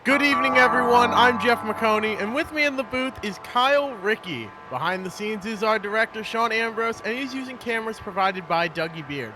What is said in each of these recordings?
Good evening, everyone. I'm Jeff McConey, and with me in the booth is Kyle Rickey. Behind the scenes is our director, Sean Ambrose, and he's using cameras provided by Dougie Beard.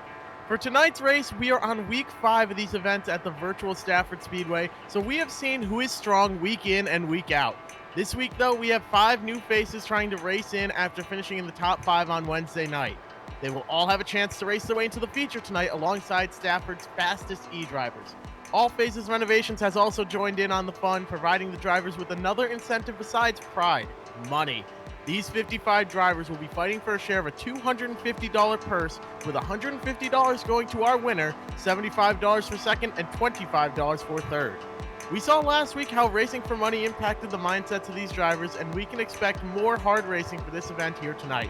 For tonight's race, we are on week 5 of these events at the virtual Stafford Speedway, so we have seen who is strong week in and week out. This week, though, we have 5 new faces trying to race in after finishing in the top 5 on Wednesday night. They will all have a chance to race their way into the feature tonight alongside Stafford's fastest e-drivers. All Phases Renovations has also joined in on the fun, providing the drivers with another incentive besides pride: money. These 55 drivers will be fighting for a share of a $250 purse, with $150 going to our winner, $75 for second, and $25 for third. We saw last week how racing for money impacted the mindsets of these drivers, and we can expect more hard racing for this event here tonight.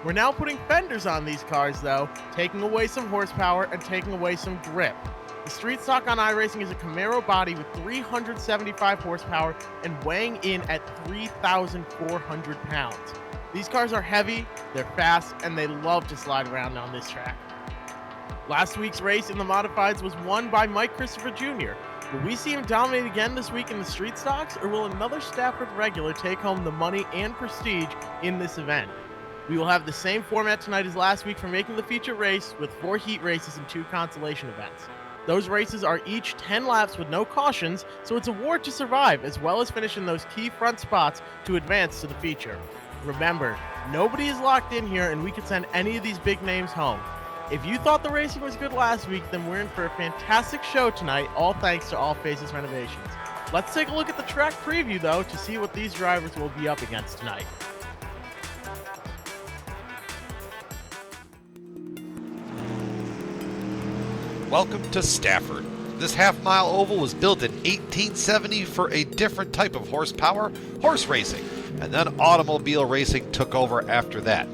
We're now putting fenders on these cars, though, taking away some horsepower and taking away some grip. The street stock on iRacing is a Camaro body with 375 horsepower and weighing in at 3,400 pounds. These cars are heavy, they're fast, and they love to slide around on this track. Last week's race in the modifieds was won by Mike Christopher Jr. Will we see him dominate again this week in the street stocks, or will another Stafford regular take home the money and prestige in this event? We will have the same format tonight as last week for making the feature race, with 4 heat races and 2 consolation events. Those races are each 10 laps with no cautions, so it's a war to survive, as well as finishing those key front spots to advance to the feature. Remember, nobody is locked in here, and we could send any of these big names home. If you thought the racing was good last week, then we're in for a fantastic show tonight, all thanks to All Phases Renovations. Let's take a look at the track preview, though, to see what these drivers will be up against tonight. Welcome to Stafford. This half-mile oval was built in 1870 for a different type of horsepower, horse racing, and then automobile racing took over after that.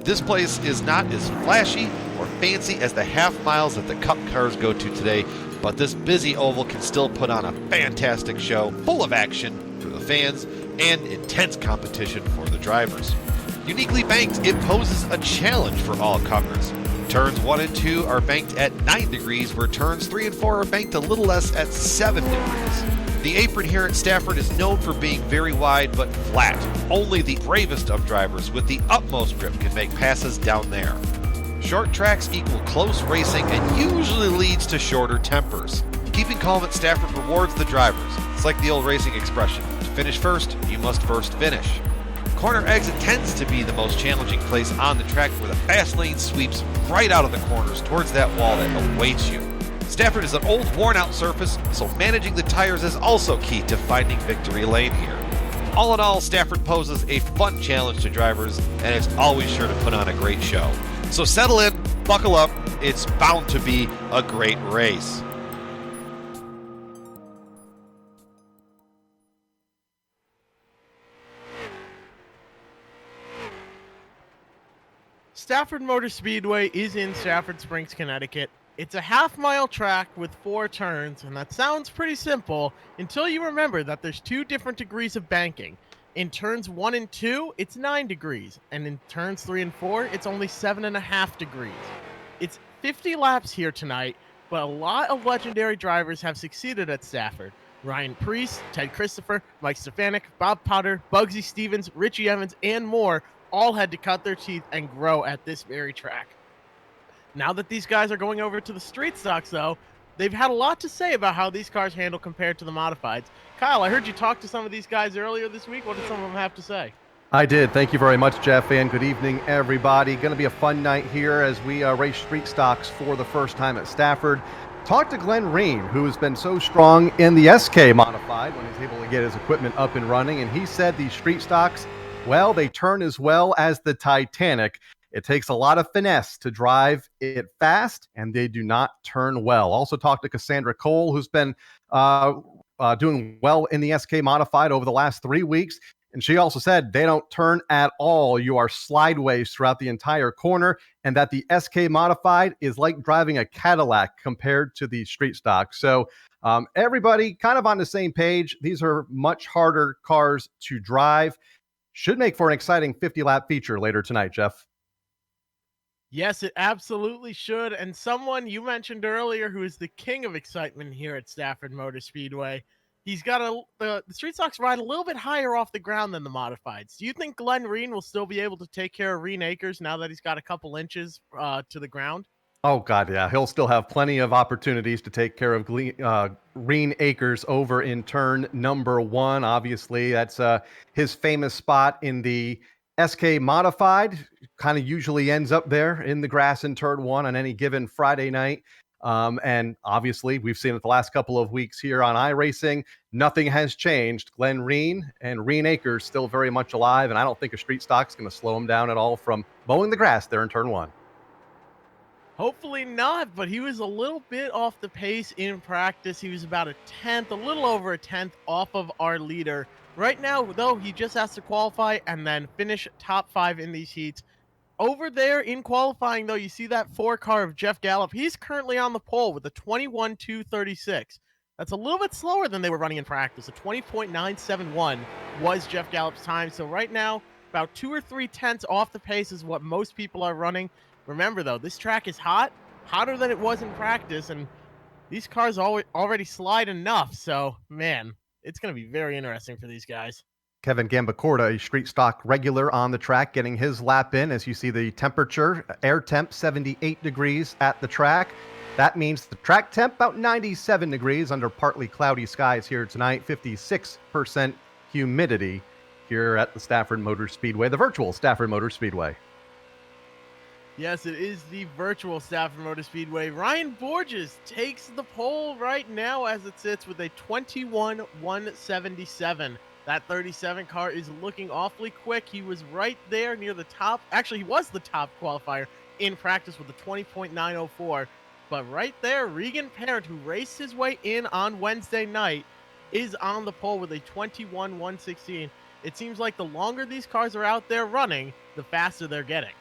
This place is not as flashy or fancy as the half miles that the Cup cars go to today, but this busy oval can still put on a fantastic show full of action for the fans and intense competition for the drivers. Uniquely banked, it poses a challenge for all comers. Turns 1 and 2 are banked at 9 degrees, where turns 3 and 4 are banked a little less at 7 degrees. The apron here at Stafford is known for being very wide but flat. Only the bravest of drivers with the utmost grip can make passes down there. Short tracks equal close racing and usually leads to shorter tempers. Keeping calm at Stafford rewards the drivers. It's like the old racing expression: to finish first, you must first finish. Corner exit tends to be the most challenging place on the track, where the fast lane sweeps right out of the corners towards that wall that awaits you. Stafford is an old, worn-out surface, so managing the tires is also key to finding victory lane here. All in all, Stafford poses a fun challenge to drivers, and it's always sure to put on a great show. So settle in, buckle up, it's bound to be a great race. Stafford Motor Speedway is in Stafford Springs, Connecticut. It's a half-mile track with 4 turns, and that sounds pretty simple until you remember that there's 2 different degrees of banking. In turns 1 and 2, it's 9 degrees, and in turns 3 and 4, it's only 7.5 degrees. It's 50 laps here tonight, but a lot of legendary drivers have succeeded at Stafford. Ryan Preece, Ted Christopher, Mike Stefanik, Bob Potter, Bugsy Stevens, Richie Evans, and more all had to cut their teeth and grow at this very track. Now that these guys are going over to the street stocks, though, they've had a lot to say about how these cars handle compared to the modifieds. Kyle, I heard you talk to some of these guys earlier this week. What did some of them have to say? I did. Thank you very much, Jeff, and good evening, everybody. Going to be a fun night here as we race street stocks for the first time at Stafford. Talked to Glenn Reen, who has been so strong in the SK modified when he's able to get his equipment up and running, and he said these street stocks, well, they turn as well as the Titanic. It takes a lot of finesse to drive it fast, and they do not turn well. Also talked to Cassandra Cole, who's been doing well in the SK modified over the last 3 weeks. And she also said they don't turn at all. You are slideways throughout the entire corner, and that the SK modified is like driving a Cadillac compared to the street stock. So everybody kind of on the same page. These are much harder cars to drive. Should make for an exciting 50-lap feature later tonight, Jeff. Yes, it absolutely should. And someone you mentioned earlier who is the king of excitement here at Stafford Motor Speedway, He's got the street stocks ride a little bit higher off the ground than the modifieds. Do you think Glenn Reen will still be able to take care of Reen Akers now that he's got a couple inches to the ground? Oh God, yeah, he'll still have plenty of opportunities to take care of Green Acres over in turn number one. Obviously, that's his famous spot in the SK modified. Kind of usually ends up there in the grass in turn one on any given Friday night. And obviously, we've seen it the last couple of weeks here on iRacing. Nothing has changed. Glenn Reen and Reen Acres still very much alive, and I don't think a street stock's going to slow him down at all from mowing the grass there in turn one. Hopefully not, but he was a little bit off the pace in practice. He was about a tenth, a little over a tenth off of our leader. Right now, though, he just has to qualify and then finish top 5 in these heats. Over there in qualifying, though, you see that 4 car of Jeff Gallup. He's currently on the pole with a 21.236. That's a little bit slower than they were running in practice. A 20.971 was Jeff Gallup's time. So right now, about 2 or 3 tenths off the pace is what most people are running. Remember, though, this track is hot, hotter than it was in practice, and these cars already slide enough. So, man, it's going to be very interesting for these guys. Kevin Gambacorta, a street stock regular on the track, getting his lap in. As you see the temperature, air temp 78 degrees at the track. That means the track temp about 97 degrees under partly cloudy skies here tonight, 56% humidity here at the Stafford Motor Speedway, the virtual Stafford Motor Speedway. Yes, it is the virtual Stafford Motor Speedway. Ryan Borges takes the pole right now as it sits with a 21.177. That 37 car is looking awfully quick. He was right there near the top. Actually, he was the top qualifier in practice with a 20.904. But right there, Regan Parent, who raced his way in on Wednesday night, is on the pole with a 21.116. It seems like the longer these cars are out there running, the faster they're getting.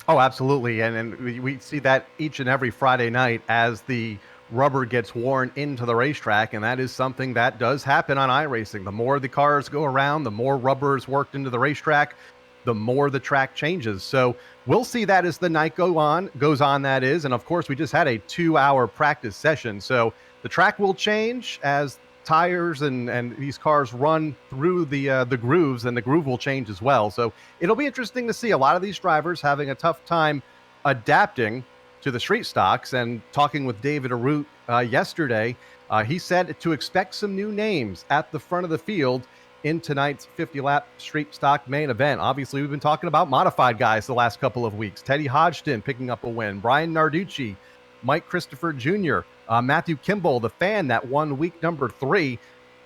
Oh, absolutely. And we see that each and every Friday night as the rubber gets worn into the racetrack. And that is something that does happen on iRacing. The more the cars go around, the more rubber is worked into the racetrack, the more the track changes. So we'll see that as the night goes on, that is. And of course, we just had a 2-hour practice session. So the track will change as tires and these cars run through the grooves, and the groove will change as well. So it'll be interesting to see a lot of these drivers having a tough time adapting to the street stocks. And talking with David Arute yesterday, he said to expect some new names at the front of the field in tonight's 50-lap street stock main event. Obviously, we've been talking about modified guys the last couple of weeks. Teddy Hodgson picking up a win, Brian Narducci, Mike Christopher Jr., Matthew Kimball, the fan that won week number 3.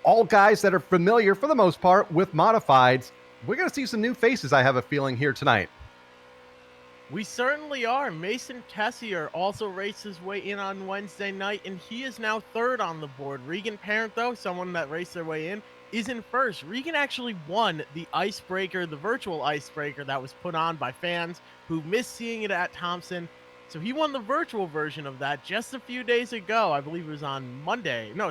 All guys that are familiar, for the most part, with modifieds. We're going to see some new faces, I have a feeling, here tonight. We certainly are. Mason Tessier also raced his way in on Wednesday night, and he is now 3rd on the board. Regan Parent, though, someone that raced their way in, is in 1st. Regan actually won the icebreaker, the virtual icebreaker that was put on by fans who missed seeing it at Thompson. So he won the virtual version of that just a few days ago. I believe it was on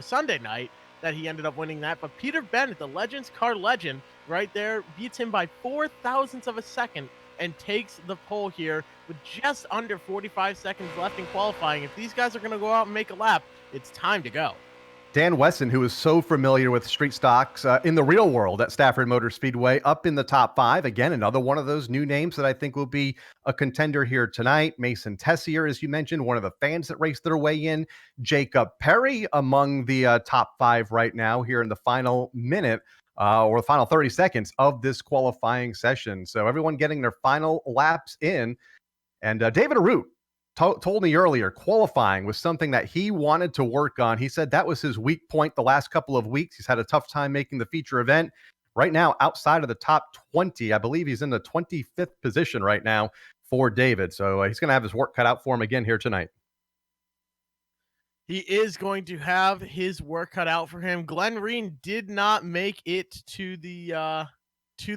Sunday night that he ended up winning that. But Peter Bennett, the Legends car legend, right there, beats him by 4 thousandths of a second and takes the pole here with just under 45 seconds left in qualifying. If these guys are going to go out and make a lap, it's time to go. Dan Wesson, who is so familiar with street stocks in the real world at Stafford Motor Speedway, up in the top 5. Again, another one of those new names that I think will be a contender here tonight. Mason Tessier, as you mentioned, one of the fans that raced their way in. Jacob Perry among the top 5 right now here in the final minute or the final 30 seconds of this qualifying session. So everyone getting their final laps in. And David Arute told me earlier, qualifying was something that he wanted to work on. He said that was his weak point the last couple of weeks. He's had a tough time making the feature event. Right now, outside of the top 20, I believe he's in the 25th position right now for David. So he's going to have his work cut out for him again here tonight. He is going to have his work cut out for him. Glenn Reen did not make it to the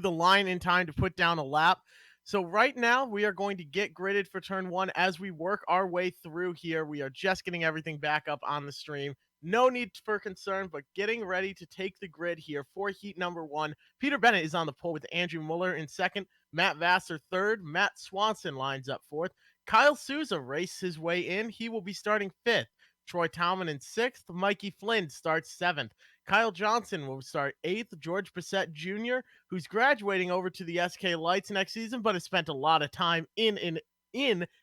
line in time to put down a lap. So right now we are going to get gridded for turn 1 as we work our way through here. We are just getting everything back up on the stream. No need for concern, but getting ready to take the grid here for heat number 1. Peter Bennett is on the pole with Andrew Muller in 2nd. Matt Vassar 3rd. Matt Swanson lines up 4th. Kyle Souza raced his way in. He will be starting 5th. Troy Talman in 6th. Mikey Flynn starts 7th. Kyle Johnson will start 8th. George Bissett Jr., who's graduating over to the SK Lights next season, but has spent a lot of time in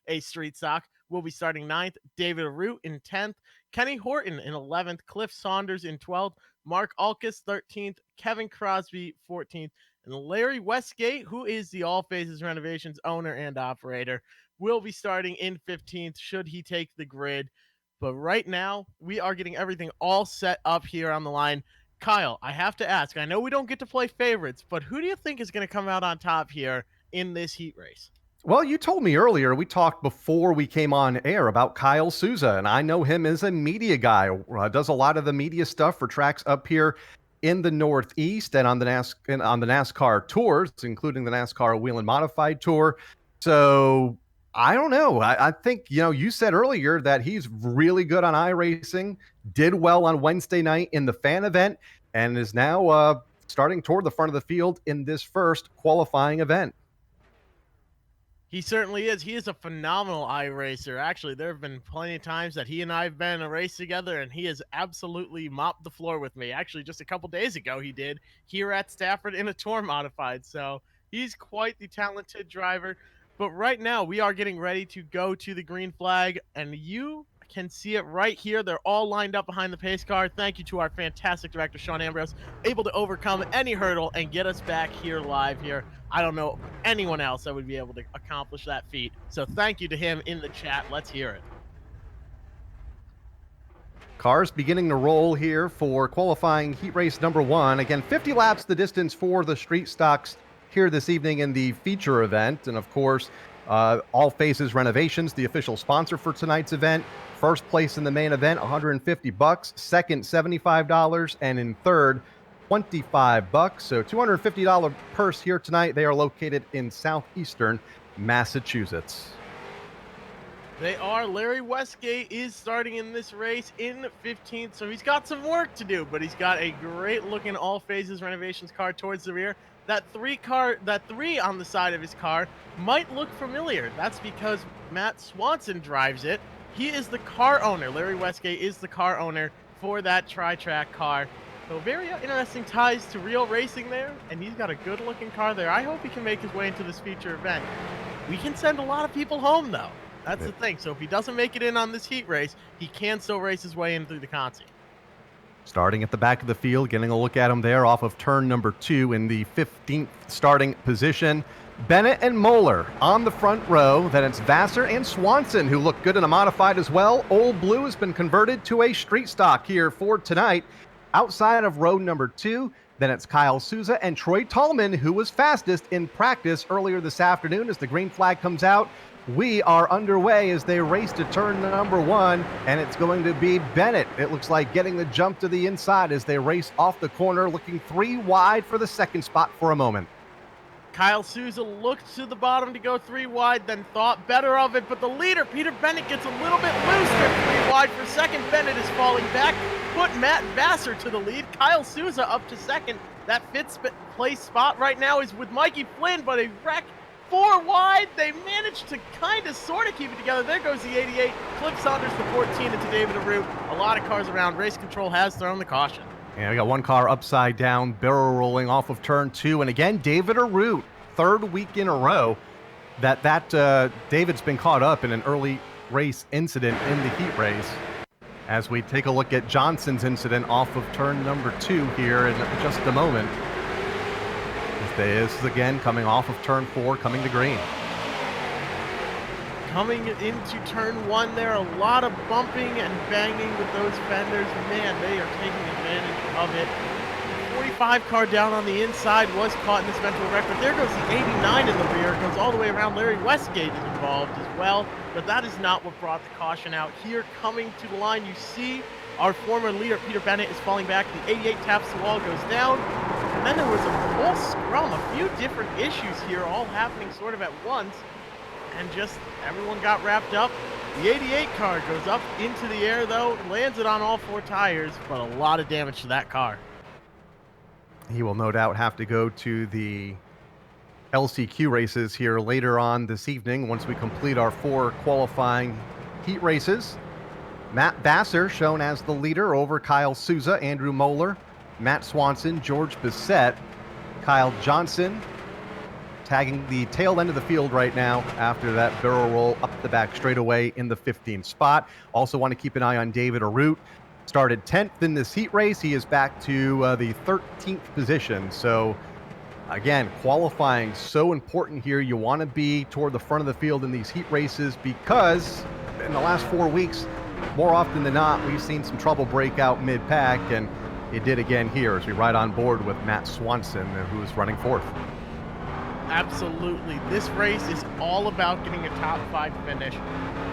a street stock, will be starting 9th. David Arute in 10th. Kenny Horton in 11th. Cliff Saunders in 12th. Mark Alkus 13th. Kevin Crosby 14th. And Larry Westgate, who is the All Phases Renovations owner and operator, will be starting in 15th should he take the grid. But right now, we are getting everything all set up here on the line. Kyle, I have to ask, I know we don't get to play favorites, but who do you think is going to come out on top here in this heat race? Well, you told me earlier, we talked before we came on air about Kyle Souza, and I know him as a media guy, does a lot of the media stuff for tracks up here in the Northeast and on the NASCAR tours, including the NASCAR Wheel and Modified Tour. So I don't know. I think, you said earlier that he's really good on iRacing, did well on Wednesday night in the fan event, and is now starting toward the front of the field in this first qualifying event. He certainly is. He is a phenomenal iRacer. Actually, there have been plenty of times that he and I have been in a race together, and he has absolutely mopped the floor with me. Actually, just a couple days ago, he did here at Stafford in a tour modified. So he's quite the talented driver. But right now, we are getting ready to go to the green flag, and you can see it right here. They're all lined up behind the pace car. Thank you to our fantastic director, Sean Ambrose, able to overcome any hurdle and get us back here live here. I don't know anyone else that would be able to accomplish that feat. So thank you to him in the chat. Let's hear it. Cars beginning to roll here for qualifying heat race number 1. Again, 50 laps the distance for the street stocks here this evening in the feature event. And of course, All Phases Renovations, the official sponsor for tonight's event. First place in the main event, $150. Second, $75. And in third, $25. So $250 purse here tonight. They are located in southeastern Massachusetts. They are. Larry Westgate is starting in this race in 15th, so he's got some work to do, but he's got a great-looking All Phases Renovations car towards the rear. That three on the side of his car might look familiar. That's because Matt Swanson drives it. He is the car owner. Larry Westgate is the car owner for that tri-track car. So very interesting ties to real racing there, and he's got a good-looking car there. I hope he can make his way into this feature event. We can send a lot of people home, though. That's the thing. So if he doesn't make it in on this heat race, he can still race his way in through the Consi. Starting at the back of the field, getting a look at him there off of turn number 2 in the 15th starting position. Bennett and Moeller on the front row. Then it's Vassar and Swanson, who look good in a modified as well. Old Blue has been converted to a street stock here for tonight. Outside of row number 2, then it's Kyle Souza and Troy Tallman, who was fastest in practice earlier this afternoon as the green flag comes out. We are underway as they race to turn number 1, and it's going to be Bennett. It looks like getting the jump to the inside as they race off the corner, looking 3 wide for the second spot for a moment. Kyle Souza looked to the bottom to go 3 wide, then thought better of it, but the leader, Peter Bennett, gets a little bit loose there, 3 wide for second. Bennett is falling back, put Matt Vassar to the lead. Kyle Souza up to second. That fifth place spot right now is with Mikey Flynn, but a wreck 4 wide. They managed to kind of sort of keep it together. There goes the 88. Cliff Saunders the 14 into David Arute. A lot of cars around. Race control has thrown the caution. And we got one car upside down, barrel rolling off of turn 2. And again, David Arute, 3rd week in a row that David's been caught up in an early race incident in the heat race. As we take a look at Johnson's incident off of turn number 2 here in just a moment. This is again coming off of turn 4, coming to green. Coming into turn 1 there, a lot of bumping and banging with those fenders. Man, they are taking advantage of it. The 45 car down on the inside was caught in this eventual wreck, but there goes the 89 in the rear. It goes all the way around. Larry Westgate is involved as well, but that is not what brought the caution out. Here coming to the line, you see our former leader, Peter Bennett, is falling back. The 88 taps the wall, goes down. And then there was a whole scrum, a few different issues here, all happening sort of at once. And just everyone got wrapped up. The 88 car goes up into the air, though, lands it on all 4 tires, but a lot of damage to that car. He will no doubt have to go to the LCQ races here later on this evening once we complete our 4 qualifying heat races. Matt Vassar shown as the leader over Kyle Souza, Andrew Moeller, Matt Swanson, George Bissett, Kyle Johnson, tagging the tail end of the field right now after that barrel roll up the back straightaway in the 15th spot. Also want to keep an eye on David Arute. Started 10th in this heat race. He is back to the 13th position. So again, qualifying so important here. You want to be toward the front of the field in these heat races because in the last 4 weeks, more often than not, we've seen some trouble break out mid-pack, and it did again here as we ride on board with Matt Swanson, who's running fourth. Absolutely. This race is all about getting a top 5 finish.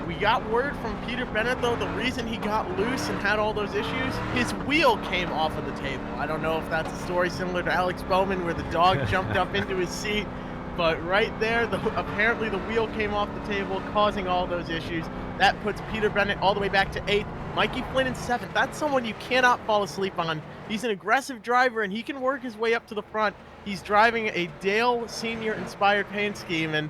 We got word from Peter Bennett, though, the reason he got loose and had all those issues, his wheel came off of the table. I don't know if that's a story similar to Alex Bowman where the dog jumped up into his seat, but right there, apparently the wheel came off the table, causing all those issues. That puts Peter Bennett all the way back to 8th. Mikey Flynn in 7th. That's someone you cannot fall asleep on. He's an aggressive driver, and he can work his way up to the front. He's driving a Dale Senior-inspired paint scheme, and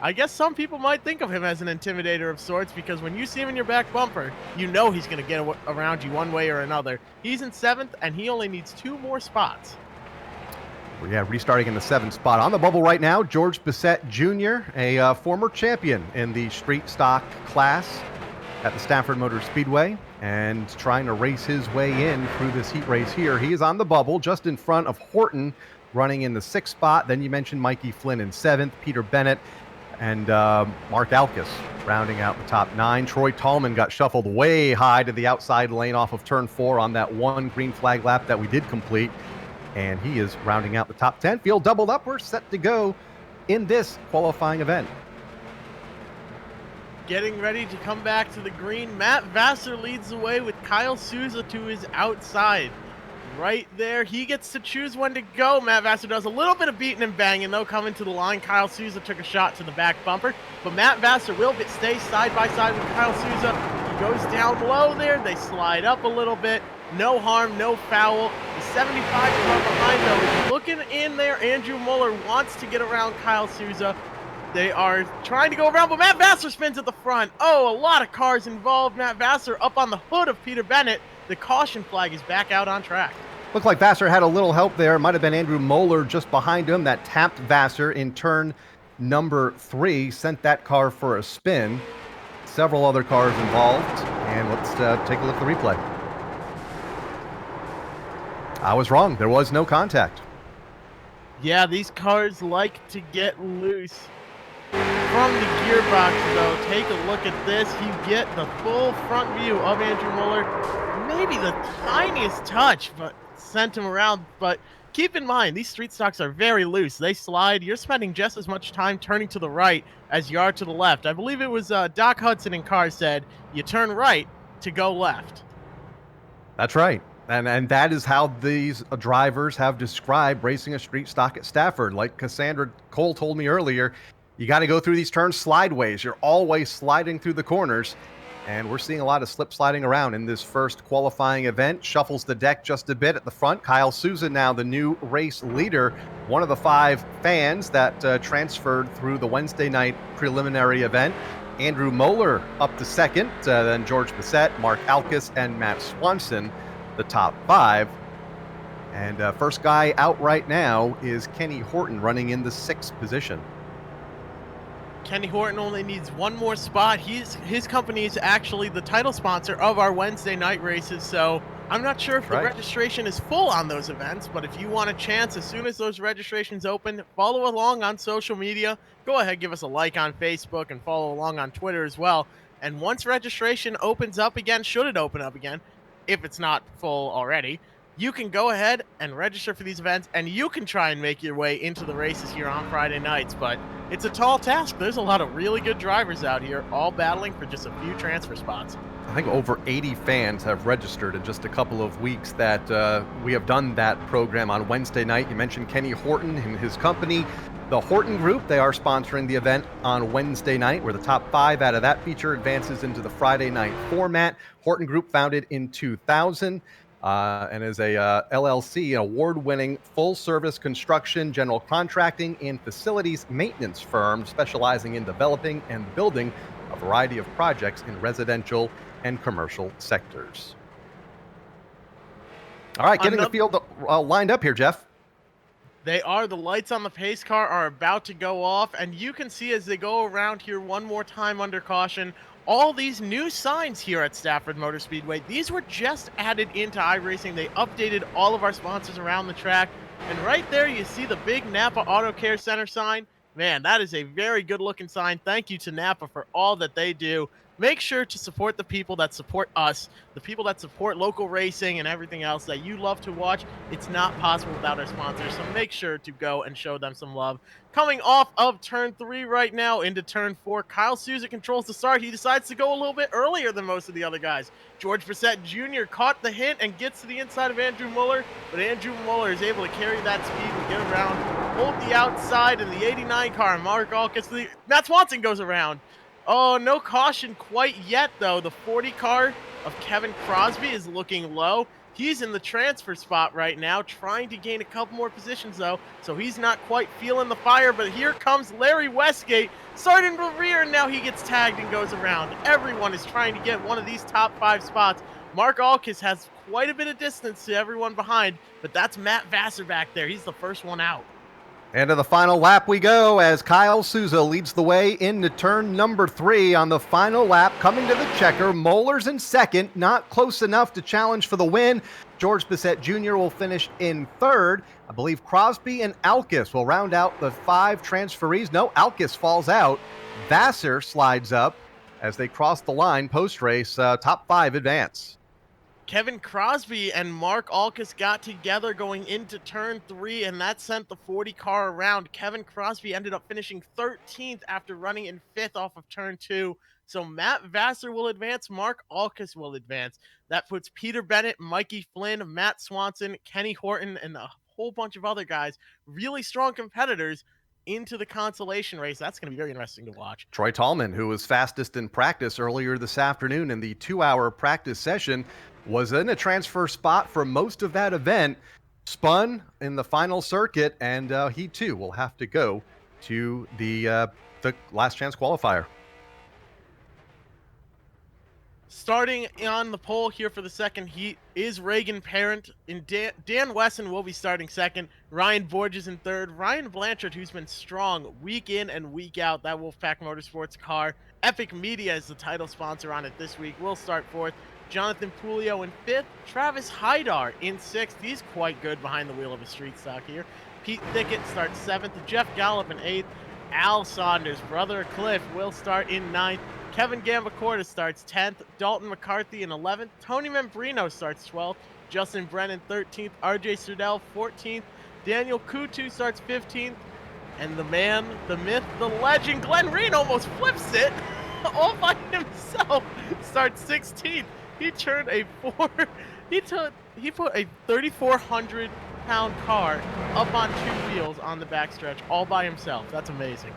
I guess some people might think of him as an intimidator of sorts because when you see him in your back bumper, you know he's going to get around you one way or another. He's in 7th, and he only needs 2 more spots. Well, yeah, restarting in the 7th spot. On the bubble right now, George Bissett Jr., a former champion in the street stock class at the Stafford Speedway, and trying to race his way in through this heat race here. He is on the bubble just in front of Horton, running in the 6th spot. Then you mentioned Mikey Flynn in 7th, Peter Bennett, and Mark Alkus rounding out the top 9. Troy Tallman got shuffled way high to the outside lane off of turn 4 on that one green flag lap that we did complete, and he is rounding out the top 10. Field doubled up. We're set to go in this qualifying event. Getting ready to come back to the green. Matt Vassar leads the way with Kyle Souza to his outside. Right there, he gets to choose when to go. Matt Vassar does a little bit of beating and banging, though, coming to the line. Kyle Souza took a shot to the back bumper, but Matt Vassar will stay side by side with Kyle Souza. He goes down low there. They slide up a little bit. No harm, no foul. The 75 car behind, though, is looking in there. Andrew Muller wants to get around Kyle Souza. They are trying to go around, but Matt Vassar spins at the front. Oh, a lot of cars involved. Matt Vassar up on the hood of Peter Bennett. The caution flag is back out on track. Looked like Vassar had a little help there. Might have been Andrew Moeller just behind him that tapped Vassar in turn number 3, sent that car for a spin. Several other cars involved, and let's take a look at the replay. I was wrong. There was no contact. Yeah, these cars like to get loose. From the gearbox, though, take a look at this. You get the full front view of Andrew Muller. Maybe the tiniest touch, but sent him around. But keep in mind, these street stocks are very loose. They slide. You're spending just as much time turning to the right as you are to the left. I believe it was Doc Hudson in Cars said, you turn right to go left. That's right. And that is how these drivers have described racing a street stock at Stafford. Like Cassandra Cole told me earlier, you got to go through these turns slideways. You're always sliding through the corners. And we're seeing a lot of slip sliding around in this first qualifying event. Shuffles the deck just a bit at the front. Kyle Souza now the new race leader, one of the 5 fans that transferred through the Wednesday night preliminary event. Andrew Moeller up to 2nd, then George Bissett, Mark Alkus, and Matt Swanson, the top 5. And first guy out right now is Kenny Horton running in the 6th position. Kenny Horton only needs 1 more spot. His company is actually the title sponsor of our Wednesday night races, so I'm not sure if the registration is full on those events, but if you want a chance, as soon as those registrations open, follow along on social media. Go ahead, give us a like on Facebook, and follow along on Twitter as well. And once registration opens up again, should it open up again, if it's not full already, you can go ahead and register for these events, and you can try and make your way into the races here on Friday nights. But it's a tall task. There's a lot of really good drivers out here, all battling for just a few transfer spots. I think over 80 fans have registered in just a couple of weeks that we have done that program on Wednesday night. You mentioned Kenny Horton and his company, the Horton Group. They are sponsoring the event on Wednesday night, where the top 5 out of that feature advances into the Friday night format. Horton Group founded in 2000. And is a LLC, an award-winning full-service construction, general contracting, and facilities maintenance firm specializing in developing and building a variety of projects in residential and commercial sectors. All right, getting the field lined up here, Jeff. The lights on the pace car are about to go off, and you can see as they go around here one more time under caution, all these new signs here at Stafford Motor Speedway. These were just added into iRacing. They updated all of our sponsors around the track, and right there you see the big Napa Auto Care Center sign. Man, that is a very good looking sign. Thank you to Napa for all that they do. Make sure to support the people that support us, the people that support local racing and everything else that you love to watch. It's not possible without our sponsors, so make sure to go and show them some love. Coming off of turn 3 right now into turn 4, Kyle Souza controls the start. He decides to go a little bit earlier than most of the other guys. George Brissett Jr. caught the hint and gets to the inside of Andrew Muller, but Andrew Muller is able to carry that speed and get around, hold the outside in the 89 car. Mark Alkis, Matt Swanson goes around. Oh, no caution quite yet, though. The 40 car of Kevin Crosby is looking low. He's in the transfer spot right now, trying to gain a couple more positions, though, so he's not quite feeling the fire. But here comes Larry Westgate, starting to rear, and now he gets tagged and goes around. Everyone is trying to get one of these top 5 spots. Mark Alkis has quite a bit of distance to everyone behind, but that's Matt Vassar back there. He's the first one out. And to the final lap we go as Kyle Souza leads the way into turn number 3 on the final lap. Coming to the checker, Moeller's in second, not close enough to challenge for the win. George Bissett Jr. will finish in third. I believe Crosby and Alkis will round out the 5 transferees. No, Alkis falls out. Vassar slides up as they cross the line post-race. Top 5 advance. Kevin Crosby and Mark Alkis got together going into turn 3, and that sent the 40 car around. Kevin Crosby ended up finishing 13th after running in 5th off of turn 2. So Matt Vassar will advance, Mark Alkis will advance. That puts Peter Bennett, Mikey Flynn, Matt Swanson, Kenny Horton, and a whole bunch of other guys, really strong competitors, into the consolation race. That's going to be very interesting to watch. Troy Tallman, who was fastest in practice earlier this afternoon in the 2-hour practice session, was in a transfer spot for most of that event, spun in the final circuit, and he too will have to go to the last chance qualifier. Starting on the pole here for the second heat is Reagan Parent, and Dan Wesson will be starting second. Ryan Borges in third. Ryan Blanchard, who's been strong week in and week out, that Wolfpack Motorsports car. Epic Media is the title sponsor on it this week, will start fourth. Jonathan Pulio in fifth. Travis Haidar in sixth. He's quite good behind the wheel of a street stock here. Pete Thickett starts seventh. Jeff Gallup in eighth. Al Saunders, brother of Cliff, will start in ninth. Kevin Gambacorta starts 10th. Dalton McCarthy in 11th. Tony Membrino starts 12th. Justin Brennan 13th. RJ Surdell 14th. Daniel Kutu starts 15th. And the man, the myth, the legend, Glenn Reen almost flips it all by himself. Starts 16th. He turned a he put a 3,400 pound car up on 2 wheels on the backstretch all by himself. That's amazing.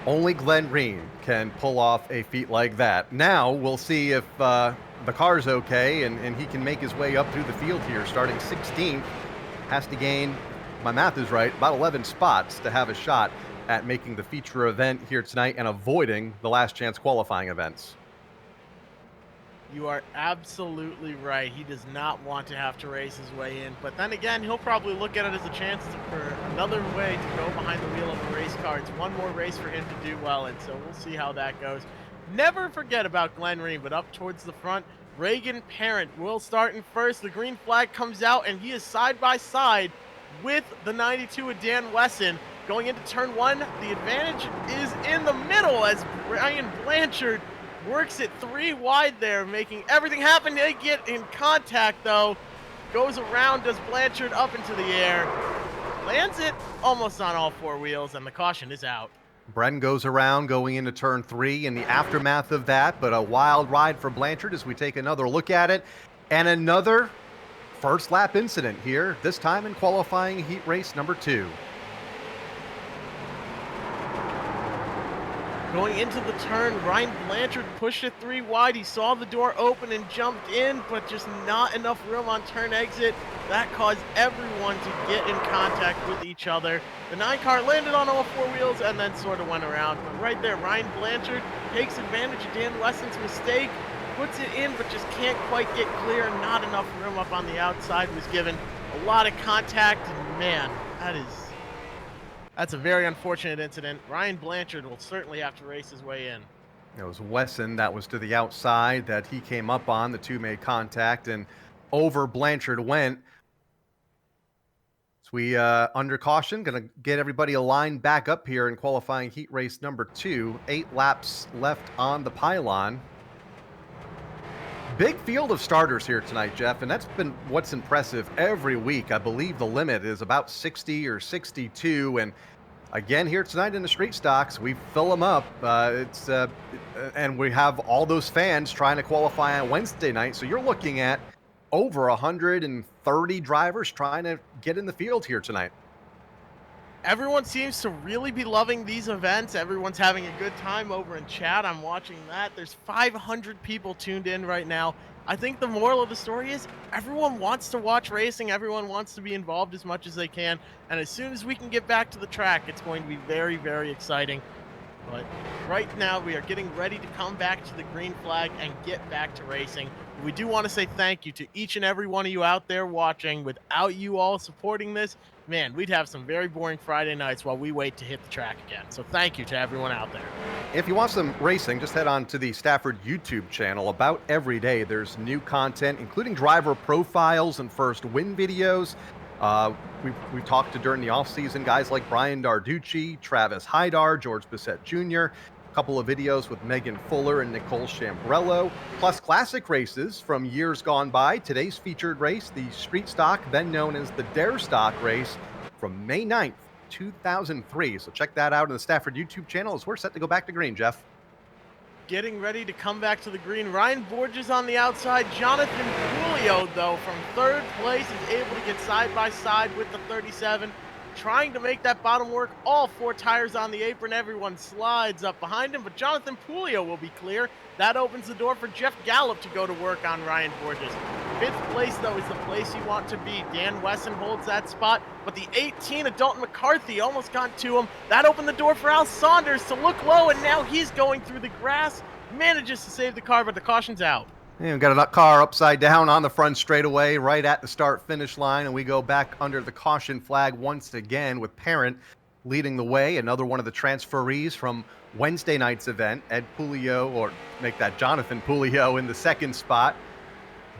Only Glenn Reen can pull off a feat like that. Now we'll see if the car's okay and he can make his way up through the field here. Starting 16th, has to gain, my math is right, about 11 spots to have a shot at making the feature event here tonight and avoiding the last chance qualifying events. You are absolutely right. He does not want to have to race his way in. But then again, he'll probably look at it as a chance for another way to go behind the wheel of a race car. It's one more race for him to do well in, so we'll see how that goes. Never forget about Glenn Reen, but up towards the front, Reagan Parent will start in first. The green flag comes out, and he is side by side with the 92 of Dan Wesson. Going into turn 1, the advantage is in the middle as Brian Blanchard works it 3 wide there, making everything happen. They get in contact, though. Goes around, does Blanchard up into the air. Lands it almost on all 4 wheels, and the caution is out. Bren goes around going into turn 3 in the aftermath of that, but a wild ride for Blanchard as we take another look at it. And another first lap incident here, this time in qualifying heat race number 2. Going into the turn, Ryan Blanchard pushed it 3 wide. He saw the door open and jumped in, but just not enough room on turn exit. That caused everyone to get in contact with each other. The 9 car landed on all 4 wheels and then sort of went around. But right there, Ryan Blanchard takes advantage of Dan Wesson's mistake, puts it in, but just can't quite get clear. Not enough room up on the outside. Was given a lot of contact, and man, that's a very unfortunate incident. Ryan Blanchard will certainly have to race his way in. It was Wesson that was to the outside that he came up on. The two made contact, and over Blanchard went. So we, under caution, going to get everybody aligned back up here in qualifying heat race number 2. 8 laps left on the pylon. Big field of starters here tonight, Jeff, and that's been what's impressive every week. I believe the limit is about 60 or 62, and again here tonight in the street stocks, we fill them up. And we have all those fans trying to qualify on Wednesday night, so you're looking at over 130 drivers trying to get in the field here tonight. Everyone seems to really be loving these events. Everyone's having a good time over in chat. I'm watching that. There's 500 people tuned in right now. I think the moral of the story is everyone wants to watch racing. Everyone wants to be involved as much as they can. And as soon as we can get back to the track, it's going to be very, very exciting. But right now we are getting ready to come back to the green flag and get back to racing. We do want to say thank you to each and every one of you out there watching. Without you all supporting this, man, we'd have some very boring Friday nights while we wait to hit the track again. So thank you to everyone out there. If you want some racing, just head on to the Stafford YouTube channel. About every day there's new content, including driver profiles and first win videos. We've talked to during the offseason guys like Brian Darducci, Travis Hydar, George Bissett Jr., a couple of videos with Megan Fuller and Nicole Chambrello, plus classic races from years gone by. Today's featured race, the Street Stock, then known as the Dare Stock race, from May 9th, 2003. So check that out on the Stafford YouTube channel as we're set to go back to green, Jeff. Getting ready to come back to the green. Ryan Borges on the outside. Jonathan Julio, though, from third place, is able to get side by side with the 37. Trying to make that bottom work. All 4 tires on the apron. Everyone slides up behind him, but Jonathan Julio will be clear. That opens the door for Jeff Gallup to go to work on Ryan Borges. 5th place, though, is the place you want to be. Dan Wesson holds that spot, but the 18 of Dalton McCarthy almost got to him. That opened the door for Al Saunders to look low, and now he's going through the grass. Manages to save the car, but the caution's out. And we've got a car upside down on the front straightaway right at the start-finish line, and we go back under the caution flag once again with Parent leading the way. Another one of the transferees from Wednesday night's event, Ed Pulio, or make that Jonathan Pulio in the 2nd spot.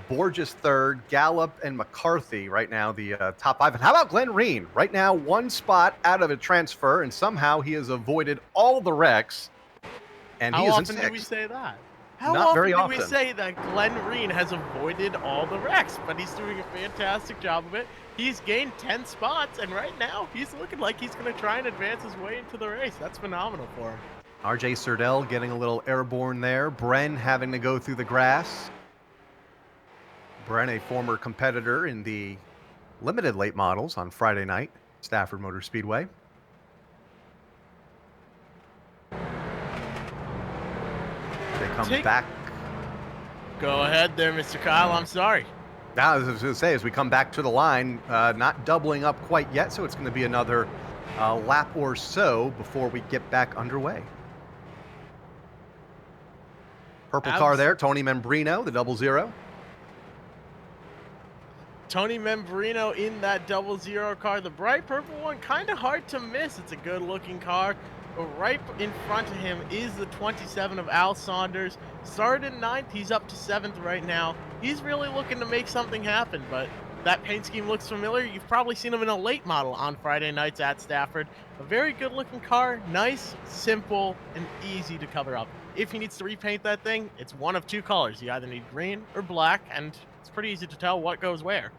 Borges 3rd, Gallup and McCarthy right now the top 5. And how about Glenn Reen? Right now 1 spot out of a transfer, and somehow he has avoided all the wrecks. And he is in 6th. How often do we say that? How Not often very do often. we say that Glenn Reen has avoided all the wrecks? But he's doing a fantastic job of it. He's gained 10 spots, and right now he's looking like he's going to try and advance his way into the race. That's phenomenal for him. RJ Surdell getting a little airborne there. Bren having to go through the grass. Bren, a former competitor in the limited late models on Friday night, Stafford Motor Speedway. They come back. Go ahead there, Mr. Kyle. I'm sorry. Now, as I was going to say, as we come back to the line, not doubling up quite yet, so it's going to be another lap or so before we get back underway. Purple car there, Tony Membrino, the 00. Tony Membrino in that 00 car. The bright purple one, kind of hard to miss. It's a good looking car. But right in front of him is the 27 of Al Saunders. Started in 9th, he's up to 7th right now. He's really looking to make something happen, but that paint scheme looks familiar. You've probably seen him in a late model on Friday nights at Stafford. A very good looking car, nice, simple, and easy to cover up. If he needs to repaint that thing, it's one of 2 colors. You either need green or black, and it's pretty easy to tell what goes where.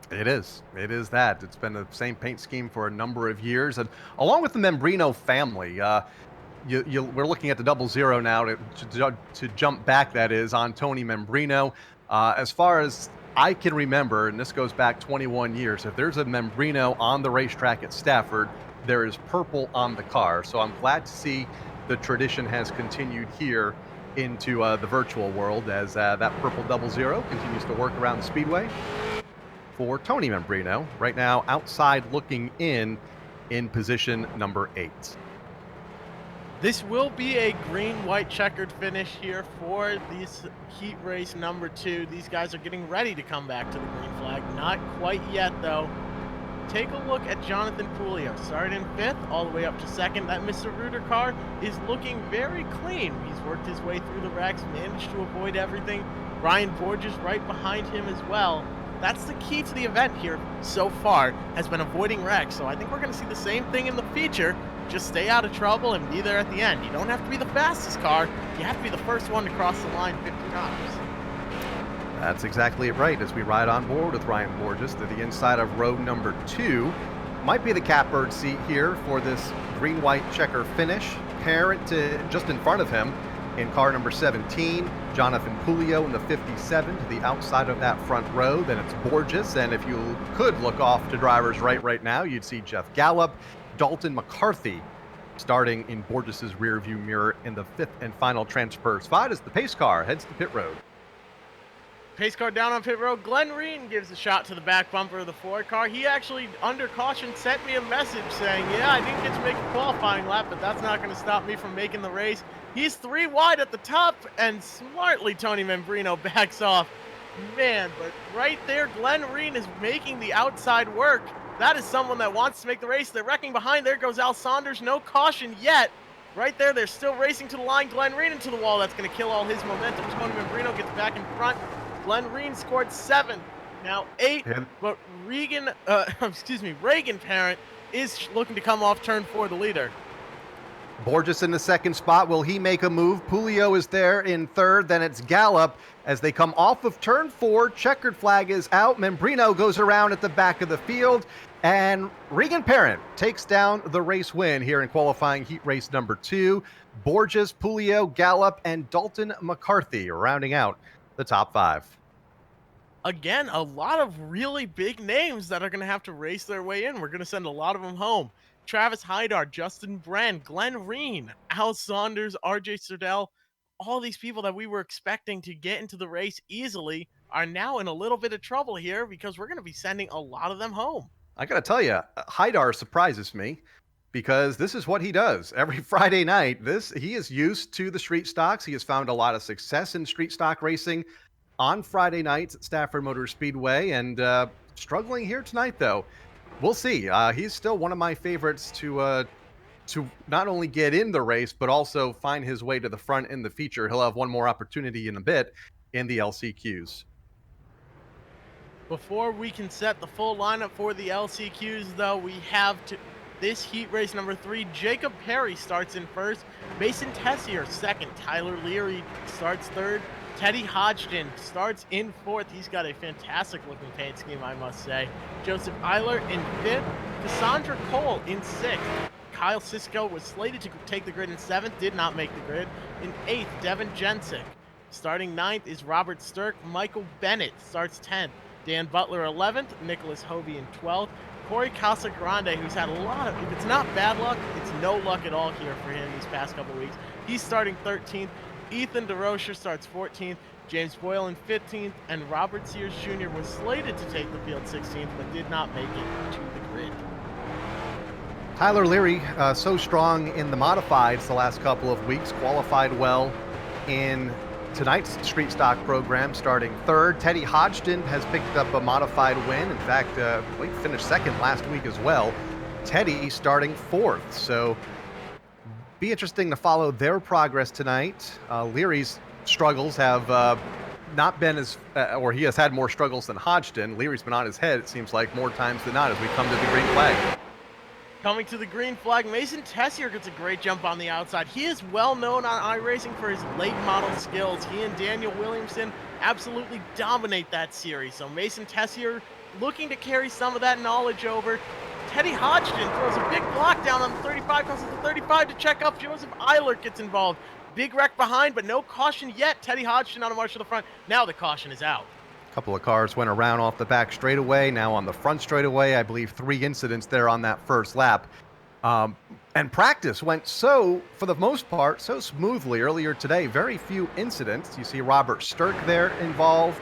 It is. It is that. It's been the same paint scheme for a number of years. And along with the Membrino family, we're looking at the 00 now to jump back, that is, on Tony Membrino. As far as I can remember, and this goes back 21 years, if there's a Membrino on the racetrack at Stafford, there is purple on the car. So I'm glad to see the tradition has continued here into the virtual world as that purple 00 continues to work around the speedway. For Tony Membrino, right now outside looking in position number 8. This will be a green-white checkered finish here for this heat race number 2. These guys are getting ready to come back to the green flag. Not quite yet, though. Take a look at Jonathan Pulio. Started in 5th, all the way up to 2nd. That Mr. Reuter car is looking very clean. He's worked his way through the wrecks, managed to avoid everything. Ryan Borges right behind him as well. That's the key to the event here so far, has been avoiding wrecks. So I think we're going to see the same thing in the feature. Just stay out of trouble and be there at the end. You don't have to be the fastest car. You have to be the first one to cross the line 50 times. That's exactly it right as we ride on board with Ryan Borges to the inside of row number 2. Might be the catbird seat here for this green-white checker finish. Parent just in front of him in car number 17, Jonathan Pulio in the 57 to the outside of that front row. Then it's Borges, and if you could look off to driver's right now, you'd see Jeff Gallup, Dalton McCarthy starting in Borges' rear view mirror in the 5th and final transfer spot as the pace car heads to pit road. Pace car down on pit road. Glenn Reen gives a shot to the back bumper of the Ford car. He actually, under caution, sent me a message saying, yeah, I didn't get to make a qualifying lap, but that's not going to stop me from making the race. He's 3 wide at the top, and smartly Tony Membrino backs off. Man, but right there, Glenn Reen is making the outside work. That is someone that wants to make the race. They're wrecking behind. There goes Al Saunders. No caution yet. Right there, they're still racing to the line. Glenn Reen into the wall. That's going to kill all his momentum. Tony Membrino gets back in front. Glenn Reen scored 7, now 8, but Regan Parent is looking to come off turn 4, the leader. Borges in the 2nd spot. Will he make a move? Pulio is there in 3rd. Then it's Gallup as they come off of turn 4. Checkered flag is out. Membrino goes around at the back of the field. And Regan Parent takes down the race win here in qualifying heat race number 2. Borges, Pulio, Gallup, and Dalton McCarthy rounding out the top 5. Again, a lot of really big names that are going to have to race their way in. We're going to send a lot of them home. Travis Hydar, Justin Brenn, Glenn Reen, Al Saunders, RJ Serdell, all these people that we were expecting to get into the race easily are now in a little bit of trouble here because we're going to be sending a lot of them home. I got to tell you, Hydar surprises me because this is what he does every Friday night. He is used to the street stocks. He has found a lot of success in street stock racing on Friday nights at Stafford Motor Speedway, and struggling here tonight, though. We'll see. He's still one of my favorites to not only get in the race, but also find his way to the front in the feature. He'll have one more opportunity in a bit in the LCQs. Before we can set the full lineup for the LCQs, though, we have this heat race number 3. Jacob Perry starts in 1st. Mason Tessier 2nd. Tyler Leary starts 3rd. Teddy Hodgson starts in 4th. He's got a fantastic looking paint scheme, I must say. Joseph Eiler in 5th. Cassandra Cole in 6th. Kyle Sisko was slated to take the grid in 7th, did not make the grid. In 8th, Devin Jensick. Starting 9th is Robert Sturck. Michael Bennett starts 10th. Dan Butler 11th. Nicholas Hovey in 12th. Corey Casagrande, who's had a lot of, if it's not bad luck, it's no luck at all here for him these past couple weeks. He's starting 13th. Ethan DeRocher starts 14th, James Boyle in 15th, and Robert Sears Jr. was slated to take the field 16th, but did not make it to the grid. Tyler Leary, so strong in the modifieds the last couple of weeks, qualified well in tonight's street stock program, starting 3rd. Teddy Hodgson has picked up a modified win. In fact, he finished 2nd last week as well. Teddy starting 4th, so be interesting to follow their progress tonight. Leary's struggles have not been as, or he has had more struggles than Hodgson. Leary's been on his head, it seems like, more times than not as we come to the green flag. Coming to the green flag, Mason Tessier gets a great jump on the outside. He is well known on iRacing for his late model skills. He and Daniel Williamson absolutely dominate that series. So Mason Tessier looking to carry some of that knowledge over. Teddy Hodgson throws a big block down on the 35, comes to the 35 to check up. Joseph Eiler gets involved. Big wreck behind, but no caution yet. Teddy Hodgson on a march to the front. Now the caution is out. A couple of cars went around off the back straightaway, now on the front straightaway. I believe 3 incidents there on that first lap. And practice went for the most part, so smoothly earlier today. Very few incidents. You see Robert Sturck there involved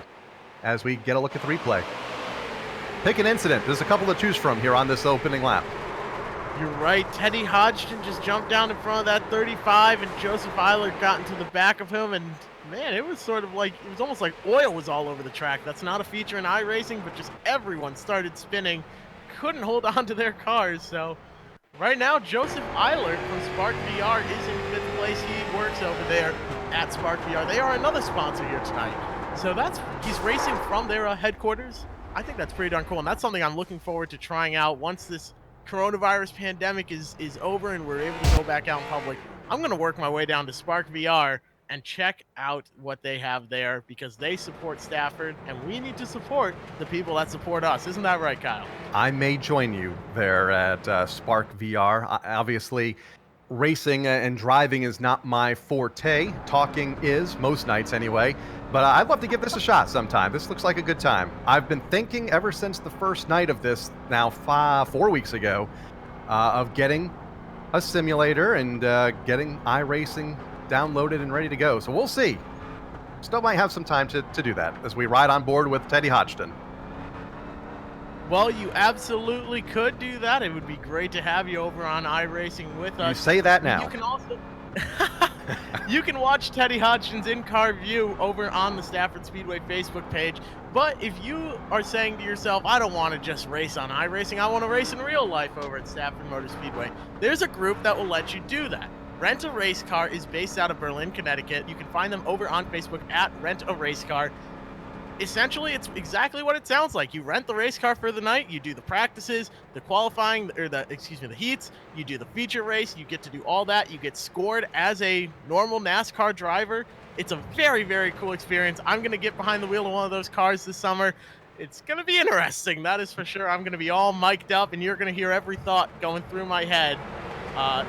as we get a look at the replay. Pick an incident. There's a couple to choose from here on this opening lap. You're right. Teddy Hodgson just jumped down in front of that 35, and Joseph Eilert got into the back of him. And man, it was sort of like, it was almost like oil was all over the track. That's not a feature in iRacing, but just everyone started spinning, couldn't hold on to their cars. So right now, Joseph Eilert from Spark VR is in 5th place. He works over there at Spark VR. They are another sponsor here tonight. So he's racing from their headquarters. I think that's pretty darn cool, and that's something I'm looking forward to trying out once this coronavirus pandemic is over and we're able to go back out in public. I'm going to work my way down to Spark VR and check out what they have there, because they support Stafford, and we need to support the people that support us. Isn't that right, Kyle? I may join you there at Spark VR. Obviously, racing and driving is not my forte. Talking is, most nights anyway. But I'd love to give this a shot sometime. This looks like a good time. I've been thinking ever since the first night of this, now 4 weeks ago, of getting a simulator and getting iRacing downloaded and ready to go. So we'll see. Still might have some time to do that as we ride on board with Teddy Hodgson. Well, you absolutely could do that. It would be great to have you over on iRacing with us. You say that now. You can also you can watch Teddy Hodgson's in-car view over on the Stafford Speedway Facebook page. But if you are saying to yourself, I don't want to just race on iRacing, I want to race in real life over at Stafford Motor Speedway, there's a group that will let you do that. Rent a Race Car is based out of Berlin, Connecticut. You can find them over on Facebook at Rent a Race Car. Essentially, it's exactly what it sounds like. You rent the race car for the night, you do the practices, the qualifying, or the heats, you do the feature race, you get to do all that, you get scored as a normal NASCAR driver. It's a very, very cool experience. I'm going to get behind the wheel of one of those cars this summer. It's going to be interesting, that is for sure. I'm going to be all mic'd up, and you're going to hear every thought going through my head.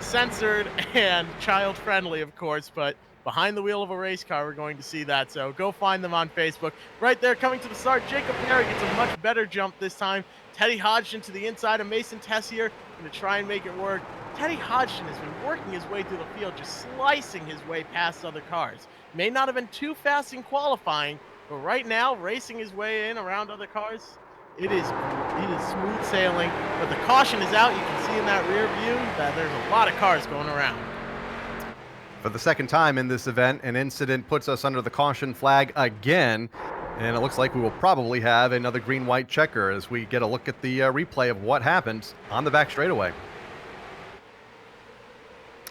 Censored and child-friendly, of course, but behind the wheel of a race car, we're going to see that. So go find them on Facebook. Right there, coming to the start, Jacob Perry gets a much better jump this time. Teddy Hodgson to the inside of Mason Tessier, going to try and make it work. Teddy Hodgson has been working his way through the field, just slicing his way past other cars. May not have been too fast in qualifying, but right now, racing his way in around other cars, it is smooth sailing. But the caution is out. You can see in that rear view that there's a lot of cars going around. For the second time in this event, an incident puts us under the caution flag again, and it looks like we will probably have another green-white checker as we get a look at the replay of what happened on the back straightaway.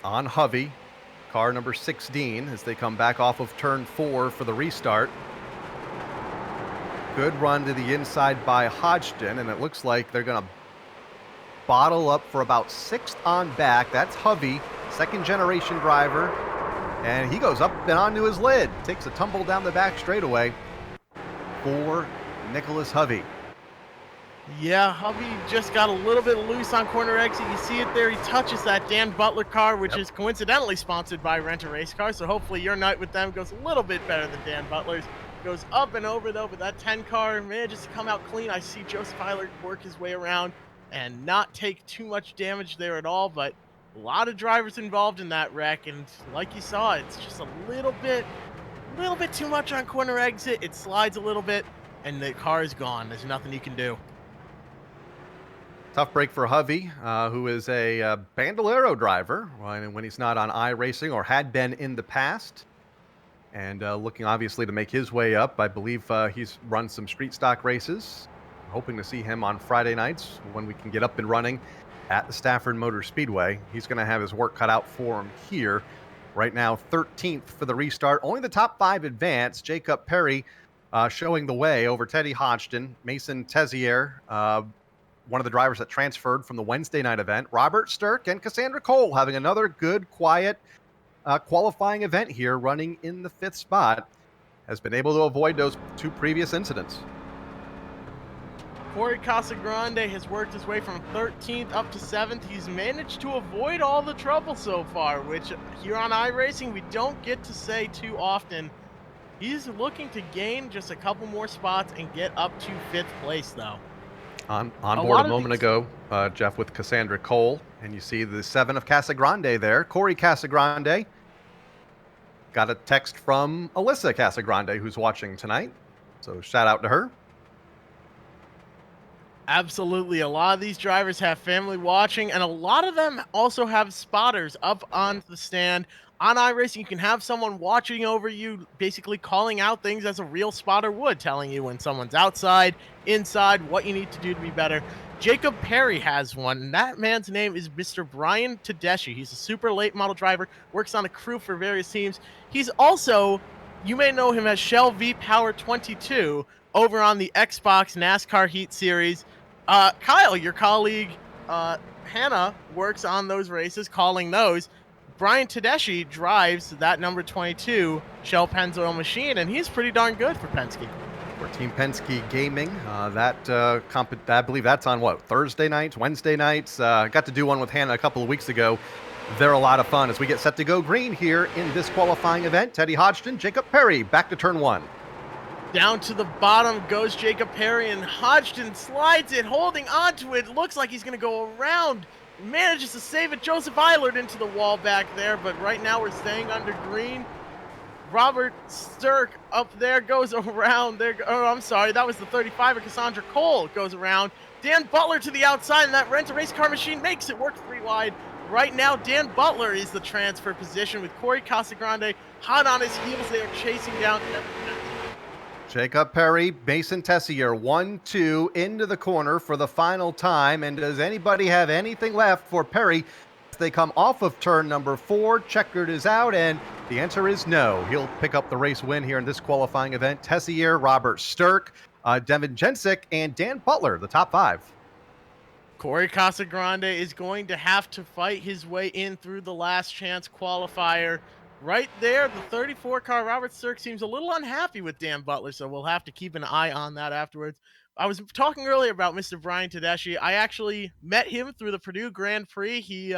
On Hovey, car number 16, as they come back off of turn 4 for the restart. Good run to the inside by Hodgson, and it looks like they're going to bottle up for about 6th on back. That's Hovey, second-generation driver, and he goes up and onto his lid. Takes a tumble down the back straightaway for Nicholas Hovey. Yeah, Hovey just got a little bit loose on corner exit. You see it there. He touches that Dan Butler car, which is coincidentally sponsored by Rent a Race Car, so hopefully your night with them goes a little bit better than Dan Butler's. Goes up and over, though, but that 10 car manages to come out clean. I see Joseph Eilert work his way around and not take too much damage there at all, but a lot of drivers involved in that wreck, and like you saw, it's just a little bit too much on corner exit. It slides a little bit, and the car is gone. There's nothing you can do. Tough break for Hovey, who is a Bandolero driver when he's not on iRacing, or had been in the past. And looking obviously to make his way up. I believe he's run some street stock races. Hoping to see him on Friday nights when we can get up and running at the Stafford Motor Speedway. He's going to have his work cut out for him here. Right now, 13th for the restart. Only the top 5 advance. Jacob Perry showing the way over Teddy Hodgson. Mason Tessier, one of the drivers that transferred from the Wednesday night event. Robert Sturck and Cassandra Cole having another good, quiet qualifying event here, running in the 5th spot. Has been able to avoid those 2 previous incidents. Corey Casagrande has worked his way from 13th up to 7th. He's managed to avoid all the trouble so far, which here on iRacing we don't get to say too often. He's looking to gain just a couple more spots and get up to 5th place, though. On board a moment ago, Jeff, with Cassandra Cole, and you see the 7 of Casagrande there. Corey Casagrande. Got a text from Alyssa Casagrande, who's watching tonight. So shout out to her. Absolutely. A lot of these drivers have family watching, and a lot of them also have spotters up on the stand. On iRacing, you can have someone watching over you, basically calling out things as a real spotter would, telling you when someone's outside, inside, what you need to do to be better. Jacob Perry has one, and that man's name is Mr. Brian Tedeschi. He's a super late model driver, works on a crew for various teams. He's also, you may know him as Shell V Power 22 over on the Xbox NASCAR Heat Series. Kyle, your colleague, Hannah works on those races, calling those. Brian Tedeschi drives that number 22 Shell Pennzoil machine, and he's pretty darn good for Penske. For Team Penske Gaming, I believe that's on what, Thursday nights, Wednesday nights. Got to do one with Hannah a couple of weeks ago. They're a lot of fun as we get set to go green here in this qualifying event. Teddy Hodgson, Jacob Perry, back to turn one. Down to the bottom goes Jacob Perry, and Hodgson slides it, holding onto it. Looks like he's going to go around. Manages to save it. Joseph Eilert into the wall back there, but right now we're staying under green. Robert Sturck up there goes around. I'm sorry, that was the 35er. Cassandra Cole goes around. Dan Butler to the outside, and that rent-a-race car machine makes it work 3 wide. Right now, Dan Butler is the transfer position with Corey Casagrande hot on his heels. They are chasing down. Jacob Perry, Mason Tessier, 1-2 into the corner for the final time. And does anybody have anything left for Perry? They come off of turn number 4. Checkered is out, and the answer is no. He'll pick up the race win here in this qualifying event. Tessier, Robert Sturck, Devin Jensick, and Dan Butler, the top 5. Corey Casagrande is going to have to fight his way in through the last chance qualifier. Right there, the 34 car, Robert Sturck, seems a little unhappy with Dan Butler, so we'll have to keep an eye on that afterwards. I was talking earlier about Mr. Brian Tedeschi. I actually met him through the Purdue Grand Prix. He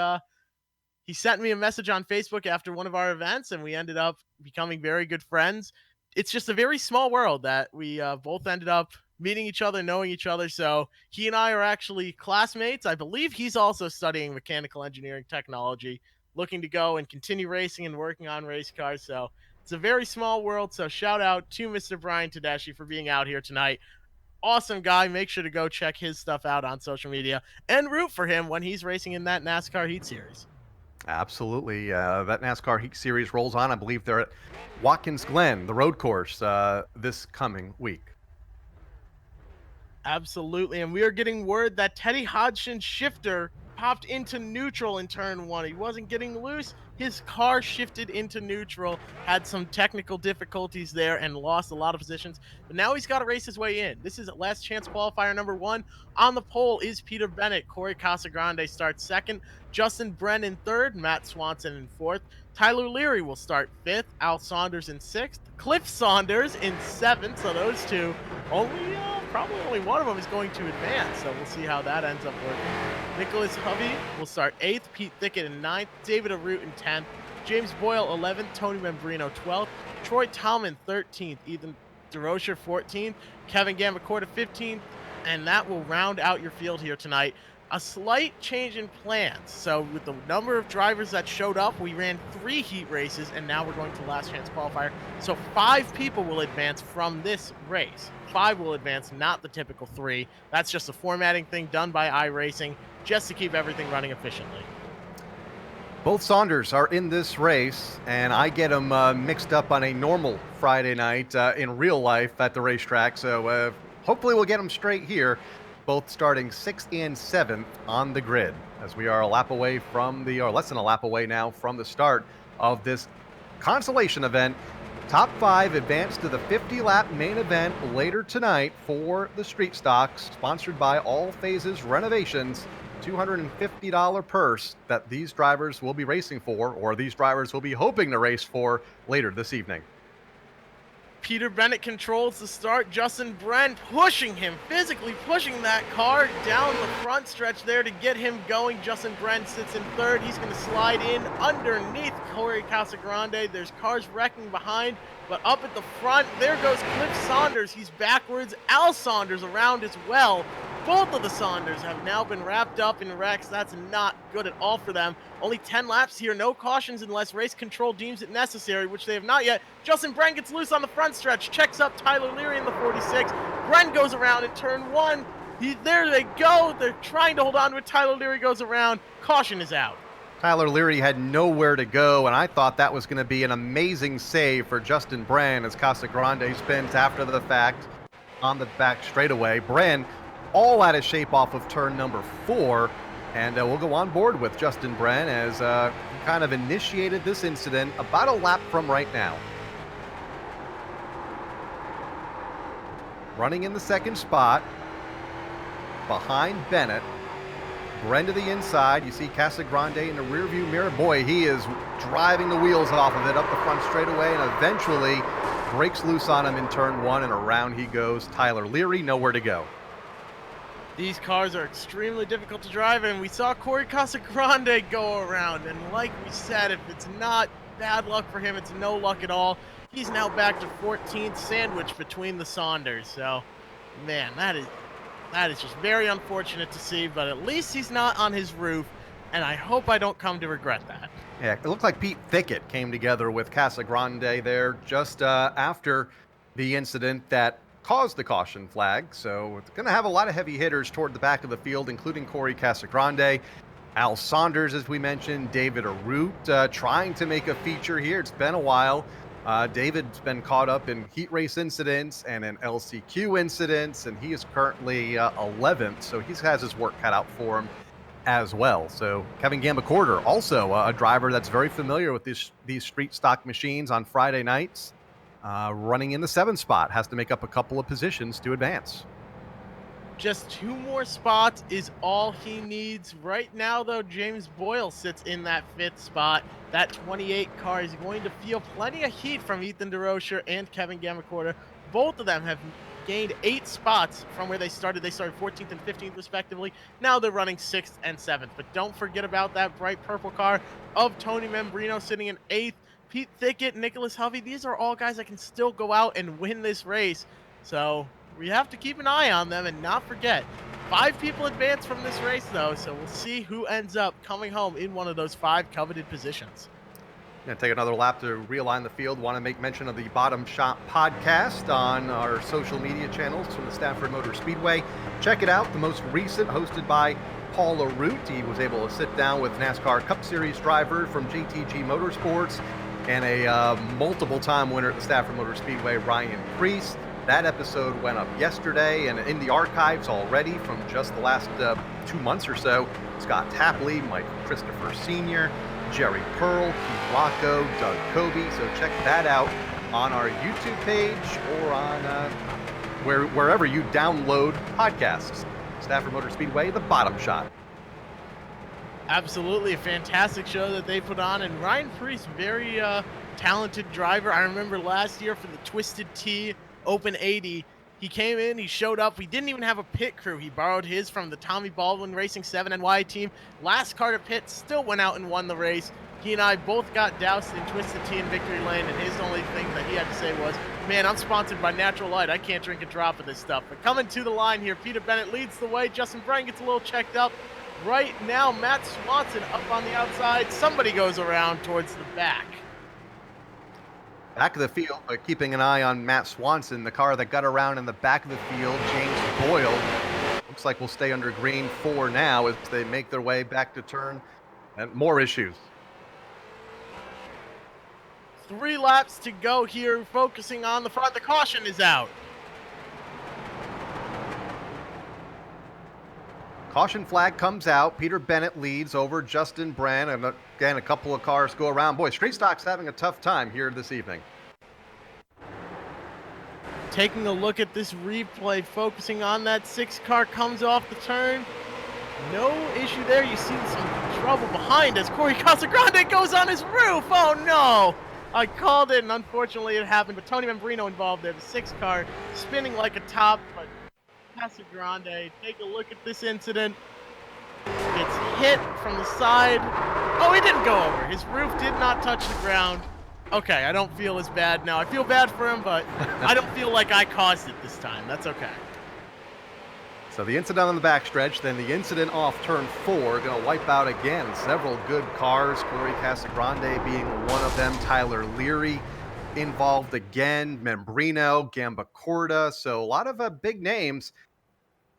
sent me a message on Facebook after one of our events, and we ended up becoming very good friends. It's just a very small world that we both ended up meeting each other, knowing each other. So he and I are actually classmates. I believe he's also studying mechanical engineering technology, looking to go and continue racing and working on race cars. So it's a very small world. So shout out to Mr. Brian Tedeschi for being out here tonight. Awesome guy. Make sure to go check his stuff out on social media and root for him when he's racing in that NASCAR Heat Series. Absolutely. That NASCAR Heat Series rolls on. I believe they're at Watkins Glen, the road course, this coming week. Absolutely. And we are getting word that Teddy Hodgson's shifter popped into neutral in turn 1. He wasn't getting loose. His car shifted into neutral, had some technical difficulties there, and lost a lot of positions. But now he's got to race his way in. This is last chance qualifier number 1. On the pole is Peter Bennett. Corey Casagrande starts second. Justin Brenn in third. Matt Swanson in fourth. Tyler Leary will start 5th. Al Saunders in 6th. Cliff Saunders in 7th. So those two, probably only one of them is going to advance. So we'll see how that ends up working. Nicholas Hovey will start 8th. Pete Thickett in 9th. David Arute in 10th. James Boyle 11th. Tony Membrino 12th. Troy Tallman 13th. Ethan DeRocher 14th. Kevin Gambacorta 15th. And that will round out your field here tonight. A slight change in plans. So with the number of drivers that showed up, we ran 3 heat races, and now we're going to last chance qualifier. So 5 people will advance from this race. 5 will advance, not the typical 3. That's just a formatting thing done by iRacing just to keep everything running efficiently. Both Saunders are in this race, and I get them mixed up on a normal Friday night in real life at the racetrack. So hopefully we'll get them straight here. Both starting 6th and 7th on the grid as we are a lap away from less than a lap away now from the start of this consolation event. Top 5 advance to the 50-lap main event later tonight for the Street Stocks, sponsored by All Phases Renovations. $250 purse that these drivers will be racing for, or these drivers will be hoping to race for later this evening. Peter Bennett controls the start. Justin Brenn pushing him, physically pushing that car down the front stretch there to get him going. Justin Brenn sits in 3rd. He's going to slide in underneath Corey Casagrande. There's cars wrecking behind, but up at the front, there goes Cliff Saunders. He's backwards. Al Saunders around as well. Both of the Saunders have now been wrapped up in wrecks. That's not good at all for them. Only 10 laps here. No cautions unless race control deems it necessary, which they have not yet. Justin Brenn gets loose on the front stretch. Checks up Tyler Leary in the 46. Brenn goes around in turn 1. There they go. They're trying to hold on to it. Tyler Leary goes around. Caution is out. Tyler Leary had nowhere to go, and I thought that was going to be an amazing save for Justin Brand as Casagrande spins after the fact on the back straightaway. Brand all out of shape off of turn number 4, and we'll go on board with Justin Brand as he kind of initiated this incident about a lap from right now. Running in the second spot behind Bennett. Bren to the inside. You see Casagrande in the rearview mirror. Boy, he is driving the wheels off of it up the front straightaway and eventually breaks loose on him in turn 1, and around he goes. Tyler Leary, nowhere to go. These cars are extremely difficult to drive, and we saw Corey Casagrande go around. And like we said, if it's not bad luck for him, it's no luck at all. He's now back to 14th, sandwiched between the Saunders. So, man, that is just very unfortunate to see, but at least he's not on his roof, and I hope I don't come to regret that. Yeah, it looked like Pete Thickett came together with Casagrande there just after the incident that caused the caution flag. So it's going to have a lot of heavy hitters toward the back of the field, including Corey Casagrande, Al Saunders, as we mentioned, David Arute trying to make a feature here. It's been a while. David's been caught up in heat race incidents and in LCQ incidents, and he is currently 11th, so he has his work cut out for him as well. So Kevin Gambacorder, also a driver that's very familiar with these street stock machines on Friday nights, running in the 7th spot, has to make up a couple of positions to advance. Just 2 more spots is all he needs. Right now, though, James Boyle sits in that 5th spot. That 28 car is going to feel plenty of heat from Ethan DeRocher and Kevin Gambacorder. Both of them have gained 8 spots from where they started. They started 14th and 15th, respectively. Now they're running 6th and 7th. But don't forget about that bright purple car of Tony Membrino sitting in 8th. Pete Thickett, Nicholas Hovey, these are all guys that can still go out and win this race. So we have to keep an eye on them and not forget. 5 people advance from this race, though, so we'll see who ends up coming home in one of those 5 coveted positions. Going to take another lap to realign the field. Want to make mention of the Bottom Shot podcast on our social media channels from the Stafford Motor Speedway. Check it out. The most recent, hosted by Paul Arute. He was able to sit down with NASCAR Cup Series driver from JTG Motorsports and a multiple-time winner at the Stafford Motor Speedway, Ryan Preece. That episode went up yesterday and in the archives already from just the last 2 months or so. Scott Tapley, Mike Christopher Sr., Jerry Pearl, Keith Rocco, Doug Kobe. So check that out on our YouTube page or on wherever you download podcasts. Stafford Motor Speedway, the Bottom Shot. Absolutely a fantastic show that they put on, and Ryan Preece, very talented driver. I remember last year for the Twisted Tea Open 80, he came in, he showed up. We didn't even have a pit crew. He borrowed his from the Tommy Baldwin Racing 7NY team. Last car to pit, still went out and won the race. He and I both got doused in Twisted Tea in Victory Lane, and his only thing that he had to say was, man, I'm sponsored by Natural Light. I can't drink a drop of this stuff. But coming to the line here, Peter Bennett leads the way. Justin Bryan gets a little checked up. Right now, Matt Swanson up on the outside. Somebody goes around towards the back. Back of the field, but keeping an eye on Matt Swanson, the car that got around in the back of the field, James Boyle. Looks like we'll stay under green 4 now as they make their way back to turn, and more issues. 3 laps to go here, focusing on the front. The caution is out. Caution flag comes out. Peter Bennett leads over Justin Brand, and again, a couple of cars go around. Boy, Street Stock's having a tough time here this evening. Taking a look at this replay, focusing on that 6 car, comes off the turn. No issue there. You see some trouble behind as Corey Casagrande goes on his roof. Oh, no. I called it, and unfortunately it happened. But Tony Membrino involved there. The 6 car spinning like a top, but Casagrande, take a look at this incident. Gets hit from the side. Oh, he didn't go over. His roof did not touch the ground. Okay, I don't feel as bad now. I feel bad for him, but I don't feel like I caused it this time. That's okay. So the incident on the backstretch, then the incident off turn 4, going to wipe out again several good cars. Corey Casagrande being one of them. Tyler Leary involved again. Membrino, Gambacorda. So a lot of big names.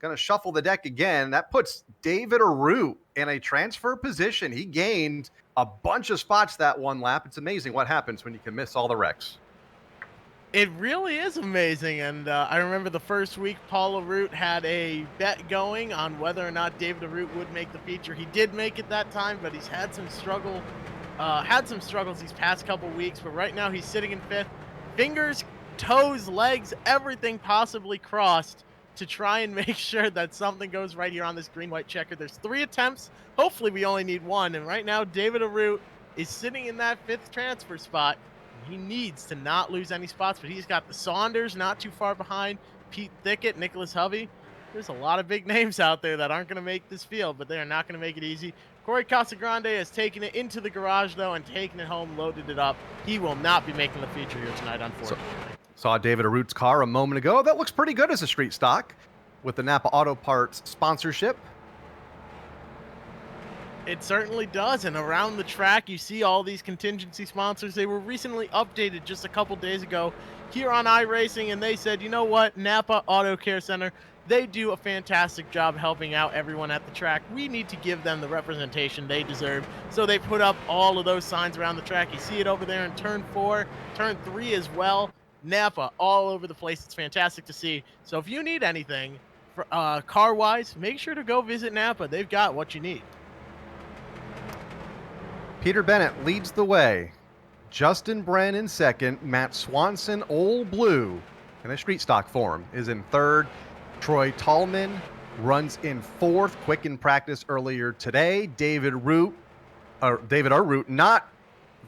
going to shuffle the deck again. That puts David Arute in a transfer position. He gained a bunch of spots that one lap. It's amazing what happens when you can miss all the wrecks. It really is amazing, and I remember the first week Paul Arute had a bet going on whether or not David Arute would make the feature. He did make it that time, but he's had some struggles these past couple weeks. But right now he's sitting in 5th, fingers, toes, legs, everything possibly crossed to try and make sure that something goes right here on this green-white checker. There's 3 attempts. Hopefully we only need 1, and right now David Arute is sitting in that 5th transfer spot. He needs to not lose any spots, but he's got the Saunders not too far behind, Pete Thickett, Nicholas Hovey. There's a lot of big names out there that aren't going to make this field, but they are not going to make it easy. Corey Casagrande has taken it into the garage, though, and taken it home, loaded it up. He will not be making the feature here tonight, unfortunately. Saw David Arute's car a moment ago. That looks pretty good as a street stock with the Napa Auto Parts sponsorship. It certainly does, and around the track you see all these contingency sponsors. They were recently updated just a couple days ago here on iRacing, and they said, you know what, Napa Auto Care Center, they do a fantastic job helping out everyone at the track. We need to give them the representation they deserve. So they put up all of those signs around the track. You see it over there in turn 4, turn 3 as well. Napa all over the place. It's fantastic to see. So if you need anything for car-wise, make sure to go visit Napa. They've got what you need. Peter Bennett leads the way. Justin Bren in 2nd. Matt Swanson, Old Blue, in a street stock form, is in 3rd. Troy Tallman runs in 4th. Quick in practice earlier today. David Arute, not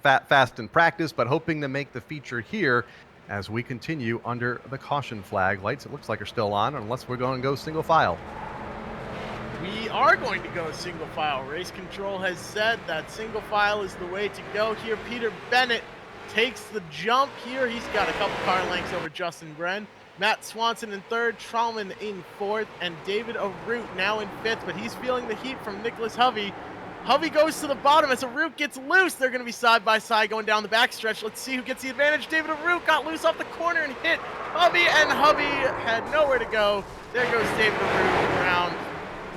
fast in practice, but hoping to make the feature here as we continue under the caution flag. Lights, it looks like, are still on, unless we're going to go single file. We are going to go single file. Race control has said that single file is the way to go here. Peter Bennett takes the jump here. He's got a couple car lengths over Justin Bren. Matt Swanson in 3rd, Trallman in 4th, and David Arute now in 5th, but he's feeling the heat from Nicholas Hovey. Hovey goes to the bottom as Arute gets loose. They're going to be side by side going down the backstretch. Let's see who gets the advantage. David Arute got loose off the corner and hit Hovey, and Hovey had nowhere to go. There goes David Arute around.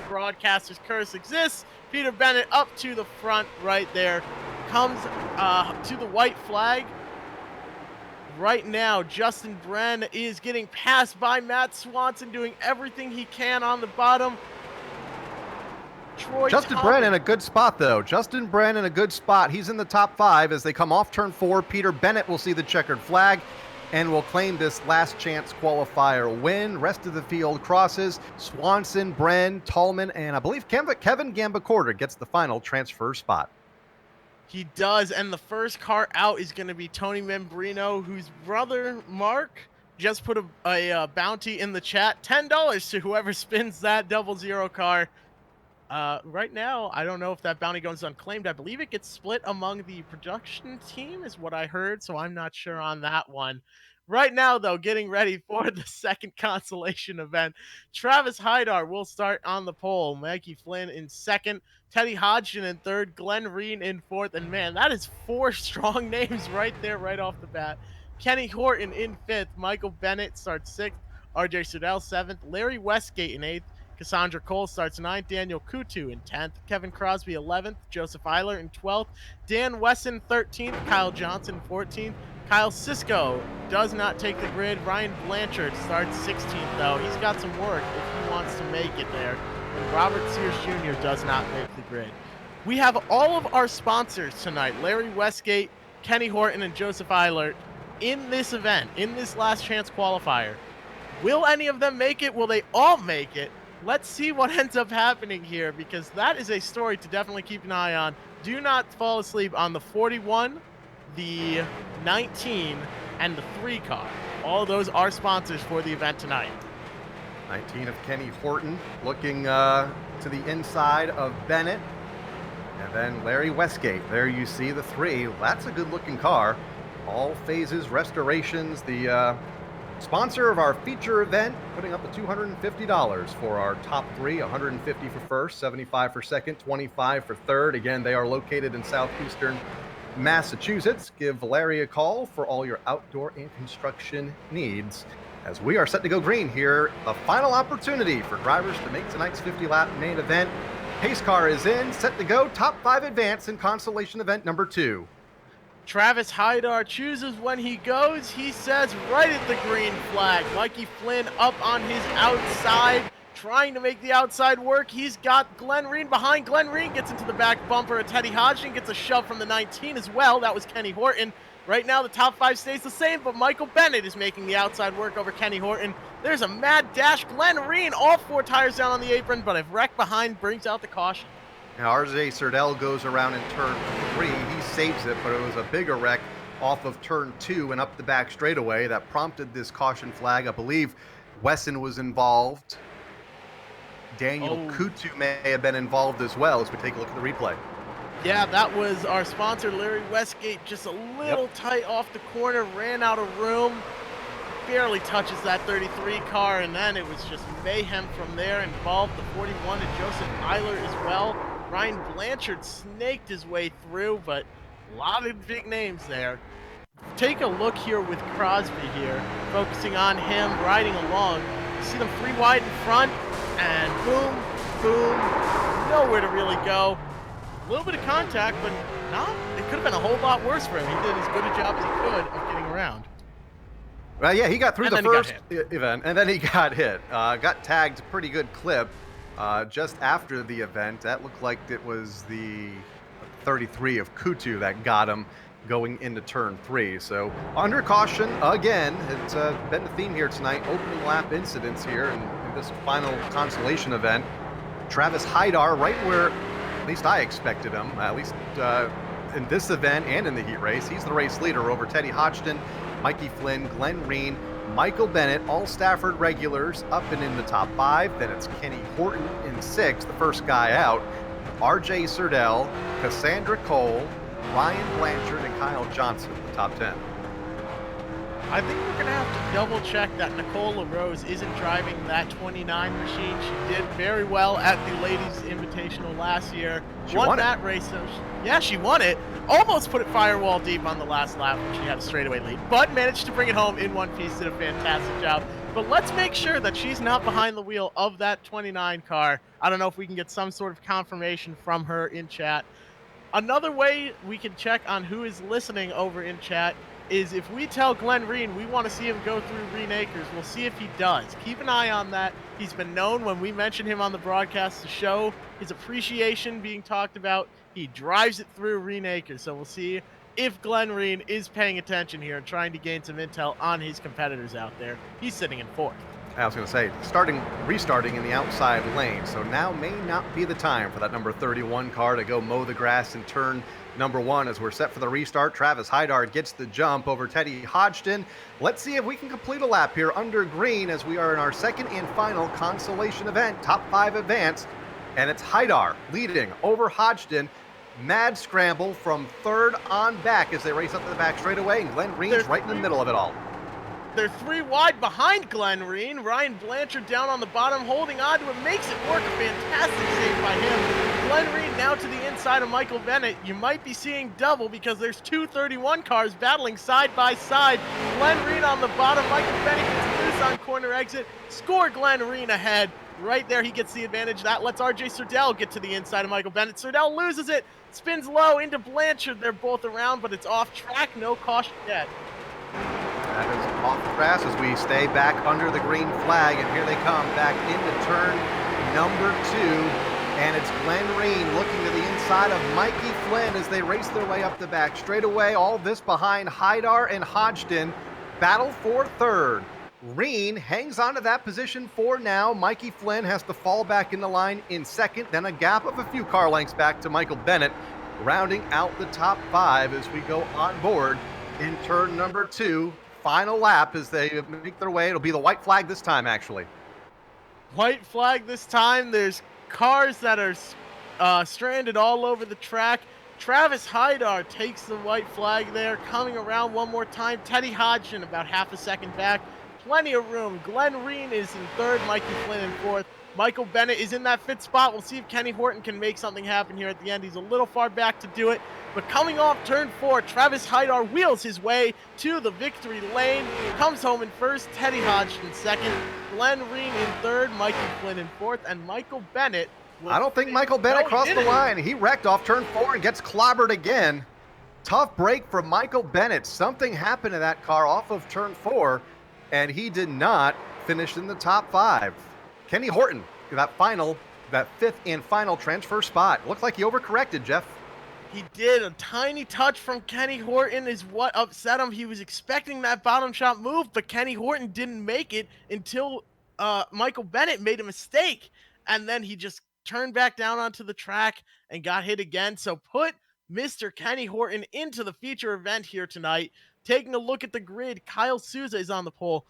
Broadcaster's curse exists. Peter Bennett up to the front right there. Comes to the white flag. Right now, Justin Bren is getting passed by Matt Swanson, doing everything he can on the bottom. Justin Bren in a good spot, though. Justin Bren in a good spot. He's in the top 5 as they come off turn 4. Peter Bennett will see the checkered flag and will claim this last chance qualifier win. Rest of the field crosses. Swanson, Bren, Tallman, and I believe Kevin Gambacorder gets the final transfer spot. He does, and the first car out is going to be Tony Membrino, whose brother, Mark, just put a bounty in the chat. $10 to whoever spins that 00 car. Right now, I don't know if that bounty goes unclaimed. I believe it gets split among the production team is what I heard, so I'm not sure on that one. Right now, though, getting ready for the second consolation event. Travis Hydar will start on the pole. Maggie Flynn in 2nd. Teddy Hodgson in 3rd. Glenn Reen in 4th. And, man, that is 4 strong names right there, right off the bat. Kenny Horton in 5th. Michael Bennett starts 6th. RJ Sudell 7th. Larry Westgate in 8th. Cassandra Cole starts 9th. Daniel Kutu in 10th. Kevin Crosby 11th. Joseph Eiler in 12th. Dan Wesson 13th. Kyle Johnson 14th. Kyle Sisko does not take the grid. Ryan Blanchard starts 16th, though. He's got some work if he wants to make it there. And Robert Sears Jr. does not make the grid. We have all of our sponsors tonight, Larry Westgate, Kenny Horton, and Joseph Eiler, in this event, in this last chance qualifier. Will any of them make it? Will they all make it? Let's see what ends up happening here, because that is a story to definitely keep an eye on. Do not fall asleep on the 41, the 19, and the 3 car. All of those are sponsors for the event tonight. 19 of Kenny Horton looking to the inside of Bennett. And then Larry Westgate. There you see the 3. That's a good looking car. All Phases Restorations, the sponsor of our feature event, putting up the $250 for our top 3, 150 for first, 75 for second, 25 for third. Again, they are located in southeastern Massachusetts. Give Larry a call for all your outdoor and construction needs. as we are set to go green here. The final opportunity for drivers to make tonight's 50-lap main event. Pace car is in, set to go. Top 5 advance in consolation event number 2. Travis Hydar chooses when he goes. He says right at the green flag. Mikey Flynn up on his outside, trying to make the outside work. He's got Glenn Reen behind. Glenn Reen gets into the back bumper of Teddy Hodgson, gets a shove from the 19 as well. That was Kenny Horton. Right now, the top 5 stays the same, but Michael Bennett is making the outside work over Kenny Horton. There's a mad dash. Glenn Reen, all 4 tires down on the apron, but a wreck behind brings out the caution. Now, RJ Serdell goes around in turn 3. He saves it, but it was a bigger wreck off of turn 2 and up the back straightaway that prompted this caution flag. I believe Wesson was involved. Daniel Kutu may have been involved as well as we take a look at the replay. Yeah, that was our sponsor, Larry Westgate, just a little tight off the corner, ran out of room, barely touches that 33 car, and then it was just mayhem from there. Involved the 41 and Joseph Eiler as well. Ryan Blanchard snaked his way through, but a lot of big names there. Take a look here with Crosby here, focusing on him, riding along. You see them 3 wide in front, and boom, boom, nowhere to really go. A little bit of contact, but it could have been a whole lot worse for him. He did as good a job as he could of getting around. Well, yeah, he got through the first event, and then he got hit. Got tagged pretty good clip just after the event. That looked like it was the 33 of Kutu that got him going into turn 3. So under caution again. It's been the theme here tonight. Opening lap incidents here in this final consolation event. Travis Hydar right where at least I expected him, at least in this event and in the heat race. He's the race leader over Teddy Hodgson, Mikey Flynn, Glenn Reen, Michael Bennett, all Stafford regulars up and in the top 5. Then it's Kenny Horton in 6th, the first guy out. RJ Serdell, Cassandra Cole, Ryan Blanchard, and Kyle Johnson, the top 10. I think we're going to have to double check that Nicole LaRose isn't driving that 29 machine. She did very well at the Ladies Invitational last year. She won that race. So yeah, she won it. Almost put it firewall deep on the last lap when she had a straightaway lead, but managed to bring it home in one piece. Did a fantastic job. But let's make sure that she's not behind the wheel of that 29 car. I don't know if we can get some sort of confirmation from her in chat. Another way we can check on who is listening over in chat is if we tell Glenn Reen we want to see him go through Reen Acres, we'll see if he does. Keep an eye on that. He's been known when we mention him on the broadcast to show his appreciation being talked about. He drives it through Reen Acres, so we'll see if Glenn Reen is paying attention here and trying to gain some intel on his competitors out there. He's sitting in 4th. I was going to say, restarting in the outside lane, so now may not be the time for that number 31 car to go mow the grass in turn number 1 as we're set for the restart. Travis Hydar gets the jump over Teddy Hodgson. Let's see if we can complete a lap here under green as we are in our second and final consolation event, top 5 advance, and it's Hydar leading over Hodgson. Mad scramble from 3rd on back as they race up to the back straightaway, and Glenn Reen's right in the middle of it all. They're 3 wide behind Glenn Reen. Ryan Blanchard down on the bottom, holding on to it, makes it work. A fantastic save by him. Glenn Reen now to the inside of Michael Bennett. You might be seeing double because there's 2 31 cars battling side by side. Glenn Reen on the bottom, Michael Bennett gets loose on corner exit. Score Glenn Reen ahead. Right there, he gets the advantage. That lets RJ Serdell get to the inside of Michael Bennett. Serdell loses it, spins low into Blanchard. They're both around, but it's off track. No caution yet. That is off the grass as we stay back under the green flag, and here they come back into turn number 2, and it's Glenn Reen looking to the inside of Mikey Flynn as they race their way up the back straightaway. All this behind Hydar and Hodgson. Battle for 3rd. Reen hangs on to that position for now. Mikey Flynn has to fall back in the line in 2nd, then a gap of a few car lengths back to Michael Bennett, rounding out the top 5 as we go on board in turn number 2. Final lap as they make their way. It'll be the white flag this time, actually. White flag this time. There's cars that are stranded all over the track. Travis Hydar takes the white flag there, coming around one more time. Teddy Hodgson about half a second back. Plenty of room. Glenn Reen is in 3rd, Mikey Flynn in 4th. Michael Bennett is in that fifth spot. We'll see if Kenny Horton can make something happen here at the end. He's a little far back to do it. But coming off turn 4, Travis Haidar wheels his way to the victory lane. Comes home in first, Teddy Hodgson second, Glenn Reen in third, Mikey Flynn in fourth, and Michael Bennett. I don't think Michael Bennett crossed the line. He wrecked off turn 4 and gets clobbered again. Tough break for Michael Bennett. Something happened to that car off of turn 4, and he did not finish in the top 5. Kenny Horton, that fifth and final transfer spot. Looks like he overcorrected, Jeff. He did. A tiny touch from Kenny Horton is what upset him. He was expecting that bottom shot move, but Kenny Horton didn't make it until Michael Bennett made a mistake. And then he just turned back down onto the track and got hit again. So put Mr. Kenny Horton into the feature event here tonight. Taking a look at the grid, Kyle Souza is on the pole.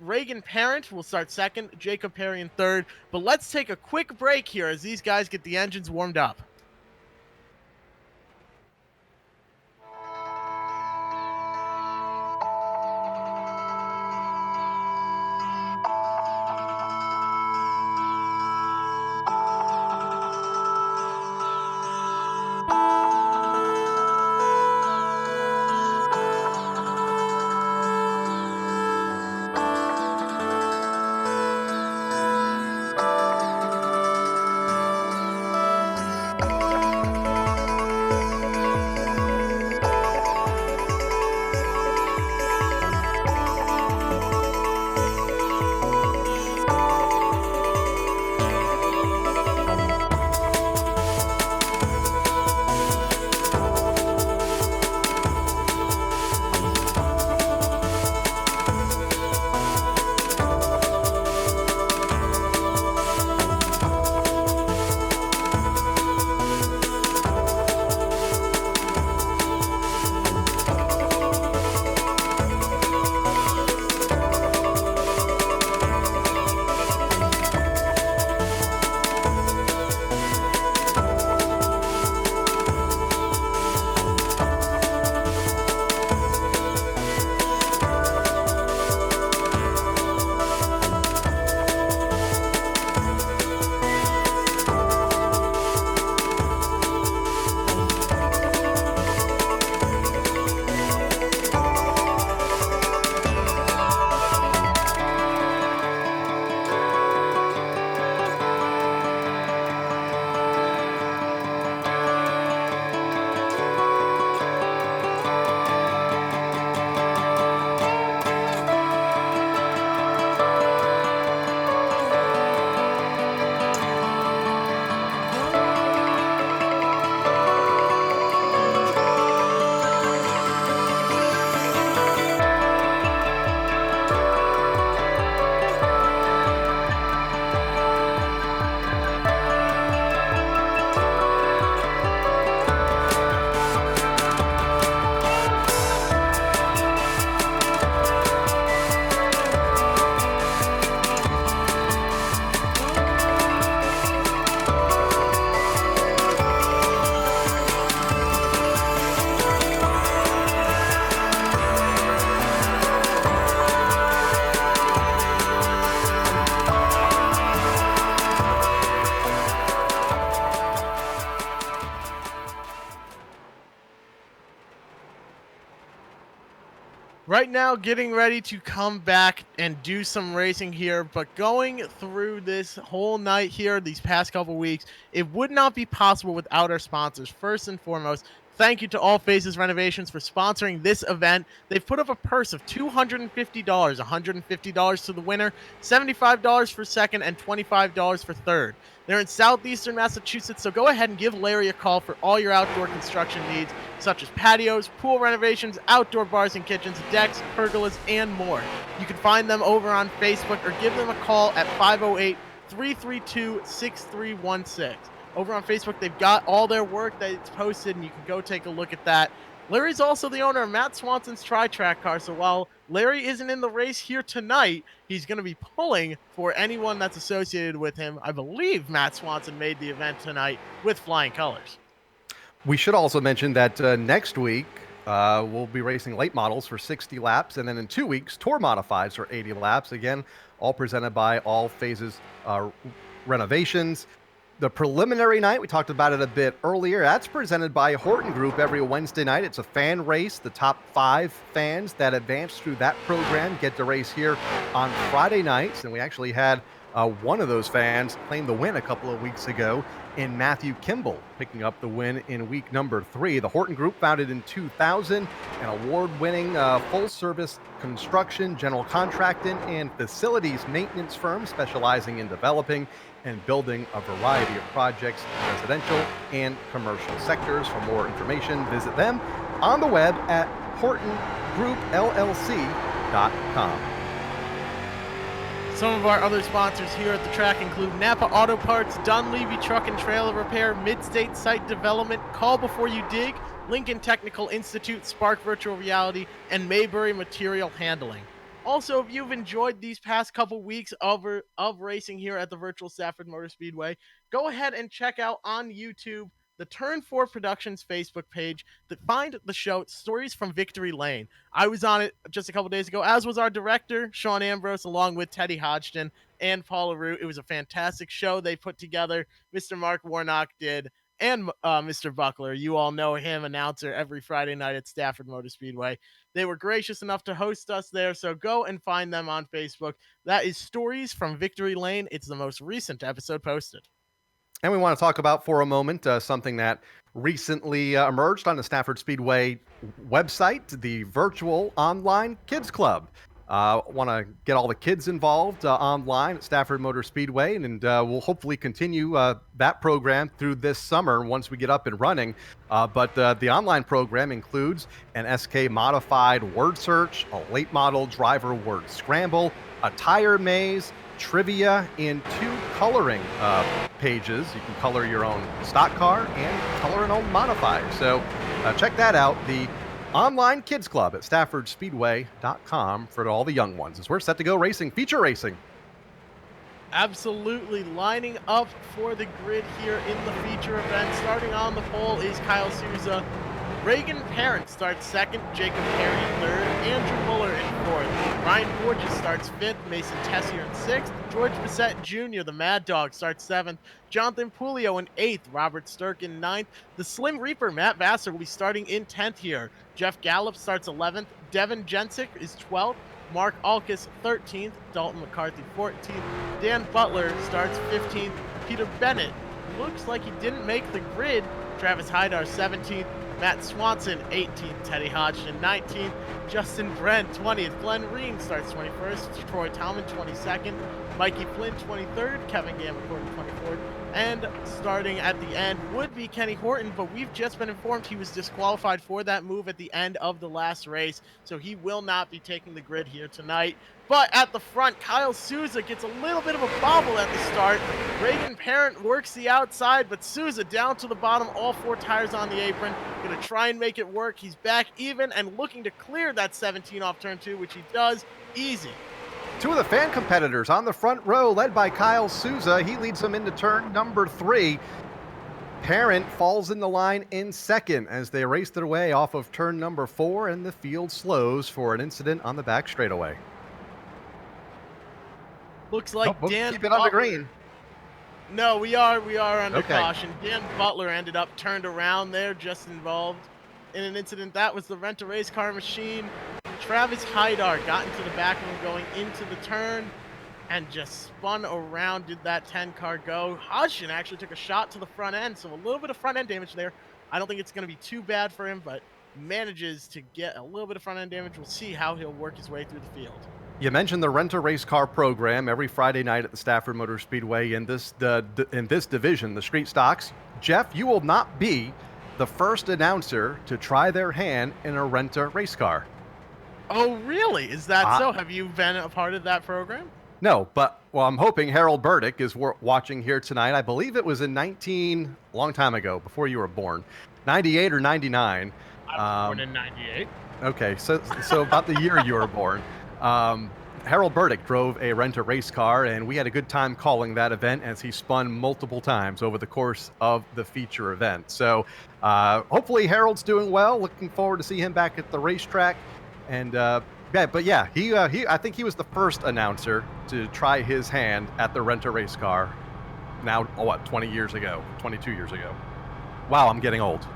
Reagan Parent will start second, Jacob Perry in third. But let's take a quick break here as these guys get the engines warmed up. Right now, getting ready to come back and do some racing here, but going through this whole night here, these past couple weeks, it would not be possible without our sponsors. First and foremost, thank you to All Phases Renovations for sponsoring this event. They've put up a purse of $250, $150 to the winner, $75 for second, and $25 for third. They're in southeastern Massachusetts, so go ahead and give Larry a call for all your outdoor construction needs, such as patios, pool renovations, outdoor bars and kitchens, decks, pergolas, and more. You can find them over on Facebook or give them a call at 508-332-6316. Over on Facebook, they've got all their work that's posted, and you can go take a look at that. Larry's also the owner of Matt Swanson's Tri-Track car, so while Larry isn't in the race here tonight, he's going to be pulling for anyone that's associated with him. I believe Matt Swanson made the event tonight with flying colors. We should also mention that next week, we'll be racing late models for 60 laps, and then in 2 weeks, tour modifieds for 80 laps. Again, all presented by All Phases Renovations. The preliminary night, we talked about it a bit earlier, that's presented by Horton Group every Wednesday night. It's a fan race. The top 5 fans that advance through that program get to race here on Friday nights. And we actually had one of those fans claim the win a couple of weeks ago in Matthew Kimball, picking up the win in week number 3. The Horton Group, founded in 2000, an award-winning full-service construction, general contracting, and facilities maintenance firm specializing in developing and building a variety of projects in residential and commercial sectors. For more information, visit them on the web at hortongroupllc.com. Some of our other sponsors here at the track include Napa Auto Parts, Dunleavy Truck and Trailer Repair, Midstate Site Development, Call Before You Dig, Lincoln Technical Institute, Spark Virtual Reality, and Maybury Material Handling. Also, if you've enjoyed these past couple weeks of racing here at the virtual Stafford Motor Speedway, go ahead and check out on YouTube the Turn 4 Productions Facebook page that find the show Stories from Victory Lane. I was on it just a couple days ago, as was our director, Sean Ambrose, along with Teddy Hodgson and Paula Root. It was a fantastic show they put together. Mr. Mark Warnock did, and Mr. Buckler. You all know him, announcer every Friday night at Stafford Motor Speedway. They were gracious enough to host us there, so go and find them on Facebook. That is Stories from Victory Lane. It's the most recent episode posted. And we want to talk about for a moment something that recently emerged on the Stafford Speedway website, the virtual online kids club. Want to get all the kids involved online at Stafford Motor Speedway, and we'll hopefully continue that program through this summer once we get up and running. But the online program includes an SK modified word search, a late model driver word scramble, a tire maze, trivia, and 2 coloring pages. You can color your own stock car and color an own modifier. So check that out. The online kids club at staffordspeedway.com for all the young ones, as we're set to go racing, feature racing. Absolutely lining up for the grid here in the feature event. Starting on the pole is Kyle Souza. Reagan Parent starts second, Jacob Perry third, Andrew Muller in fourth. Ryan Borges starts fifth, Mason Tessier in sixth, George Bissett Jr., the Mad Dog, starts seventh, Jonathan Pulio in eighth, Robert Sturk in ninth. The Slim Reaper, Matt Vassar, will be starting in 10th here. Jeff Gallup starts 11th, Devin Jensick is 12th, Mark Alkus 13th, Dalton McCarthy 14th, Dan Butler starts 15th, Peter Bennett looks like he didn't make the grid, Travis Hydar 17th, Matt Swanson 18th, Teddy Hodgson 19th, Justin Brent 20th, Glenn Reen starts 21st, Troy Talman 22nd, Mikey Flynn 23rd, Kevin Gamacorden 24th, and starting at the end would be Kenny Horton, but we've just been informed he was disqualified for that move at the end of the last race, so he will not be taking the grid here tonight. But at the front, Kyle Souza gets a little bit of a bobble at the start. Reagan Parent works the outside, but Souza down to the bottom, all 4 tires on the apron. Gonna try and make it work. He's back even and looking to clear that 17 off turn 2, which he does easy. 2 of the fan competitors on the front row, led by Kyle Souza. He leads them into turn number 3. Parent falls in the line in second as they race their way off of turn number 4, and the field slows for an incident on the back straightaway. Looks like Dan keep it on the green. No, we are under Okay. caution. Dan Butler ended up turned around there, just involved in an incident. That was the rent-a-race car machine. Travis Hydar got into the back room going into the turn and just spun around. Did that 10 car go? Hodgson actually took a shot to the front end, so a little bit of front end damage there. I don't think it's going to be too bad for him, but manages to get a little bit of front end damage. We'll see how he'll work his way through the field. You mentioned the rent-a-race car program every Friday night at the Stafford Motor Speedway in this division, the street stocks. Jeff, you will not be the first announcer to try their hand in a rent-a-race car. Oh, really? Is that so? Have you been a part of that program? No, but I'm hoping Harold Burdick is watching here tonight. I believe it was in a long time ago, before you were born, 98 or 99. I was born in 98. Okay, so about the year you were born. Harold Burdick drove a rent-a-race car, and we had a good time calling that event as he spun multiple times over the course of the feature event. So hopefully Harold's doing well. Looking forward to see him back at the racetrack. And I think he was the first announcer to try his hand at the rent-a-race car. Now, 20 years ago, 22 years ago. Wow, I'm getting old.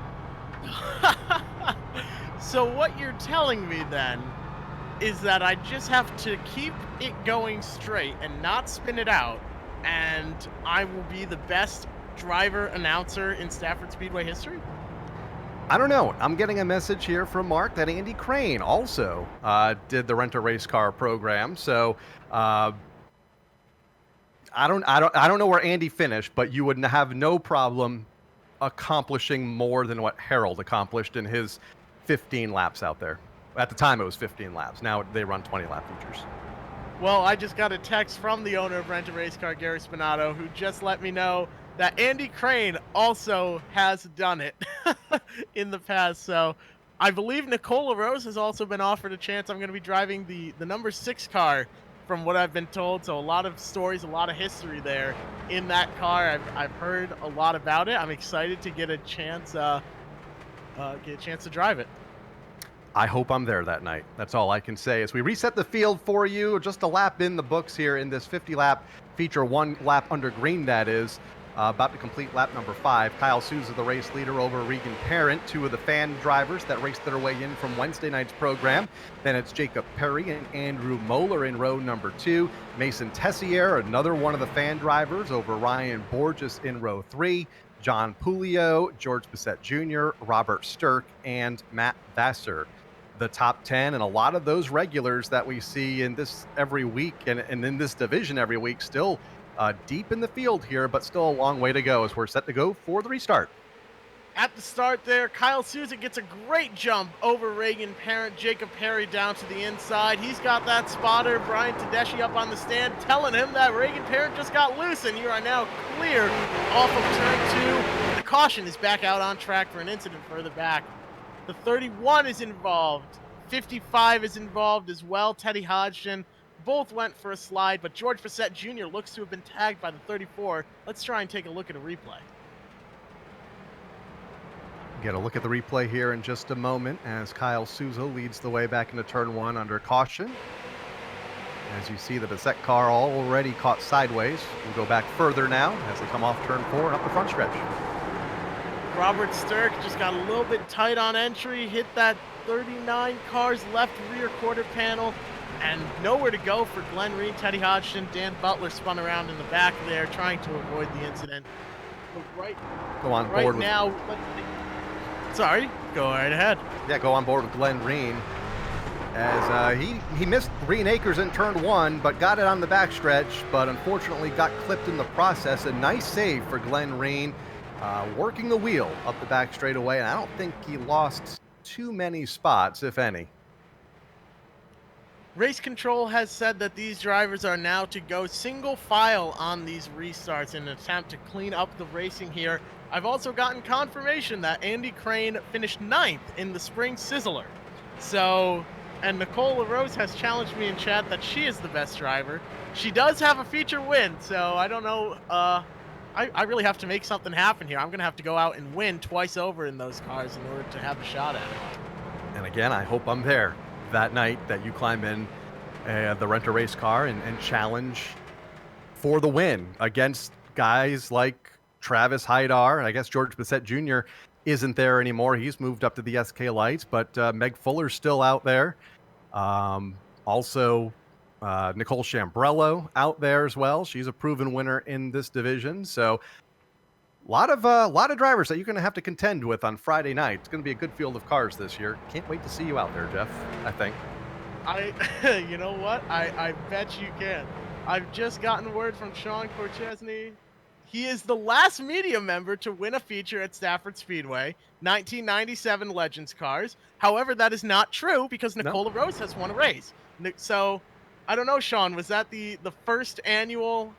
So what you're telling me then is that I just have to keep it going straight and not spin it out, and I will be the best driver announcer in Stafford Speedway history? I don't know. I'm getting a message here from Mark that Andy Crane also did the rent-a-race car program. So I don't know where Andy finished, but you would have no problem accomplishing more than what Harold accomplished in his 15 laps out there. At the time, it was 15 laps. Now they run 20-lap features. Well, I just got a text from the owner of Rent-A-Race Car, Gary Spinato, who just let me know that Andy Crane also has done it in the past. So I believe Nicola Rose has also been offered a chance. I'm going to be driving the number 6 car from what I've been told. So a lot of stories, a lot of history there in that car. I've heard a lot about it. I'm excited to get a chance to drive it. I hope I'm there that night. That's all I can say. As we reset the field for you, just a lap in the books here in this 50-lap feature, 1 lap under green, that is. About to complete lap number 5. Kyle Souza, the race leader, over Regan Parent, 2 of the fan drivers that raced their way in from Wednesday night's program. Then it's Jacob Perry and Andrew Moeller in row number 2. Mason Tessier, another one of the fan drivers, over Ryan Borges in row 3. John Pulio, George Bissett Jr., Robert Stirk, and Matt Vassar. The top 10 and a lot of those regulars that we see in this every week and in this division every week still deep in the field here, but still a long way to go as we're set to go for the restart. At the start there, Kyle Souza gets a great jump over Reagan Parent. Jacob Perry down to the inside. He's got that spotter, Brian Tedeschi, up on the stand, telling him that Reagan Parent just got loose, and you are now clear off of turn 2. The caution is back out on track for an incident further back. The 31 is involved. 55 is involved as well. Teddy Hodgson both went for a slide, but George Bissett Jr. looks to have been tagged by the 34. Let's try and take a look at a replay. Get a look at the replay here in just a moment as Kyle Souza leads the way back into turn 1 under caution. As you see the Bissett car already caught sideways. We'll go back further now as they come off turn 4 and up the front stretch. Robert Stirk just got a little bit tight on entry, hit that 39 car's left rear quarter panel, and nowhere to go for Glenn Reed. Teddy Hodgson, Dan Butler spun around in the back there, trying to avoid the incident. But go on board now. Sorry, go right ahead. Yeah, go on board with Glenn Reen. As he missed Green Acres in turn 1, but got it on the backstretch, but unfortunately got clipped in the process. A nice save for Glenn Reen. Working the wheel up the back straightaway, and I don't think he lost too many spots, if any. Race Control has said that these drivers are now to go single file on these restarts in an attempt to clean up the racing here. I've also gotten confirmation that Andy Crane finished 9th in the Spring Sizzler. So, and Nicola Rose has challenged me in chat that she is the best driver. She does have a feature win, so I don't know, I really have to make something happen here. I'm going to have to go out and win twice over in those cars in order to have a shot at it. And again, I hope I'm there that night that you climb in the rent-a-race car and challenge for the win against guys like Travis Haidar. I guess George Bissett Jr. isn't there anymore. He's moved up to the SK Lights, but Meg Fuller's still out there. Also, Nicole Chambrello out there as well. She's a proven winner in this division. So a lot of drivers that you're going to have to contend with on Friday night. It's going to be a good field of cars this year. Can't wait to see you out there, Jeff, I think. You know what? I bet you can. I've just gotten word from Sean Korchesny. He is the last media member to win a feature at Stafford Speedway, 1997 Legends cars. However, that is not true because Nicola Rose has won a race. So, I don't know, Sean, was that the first annual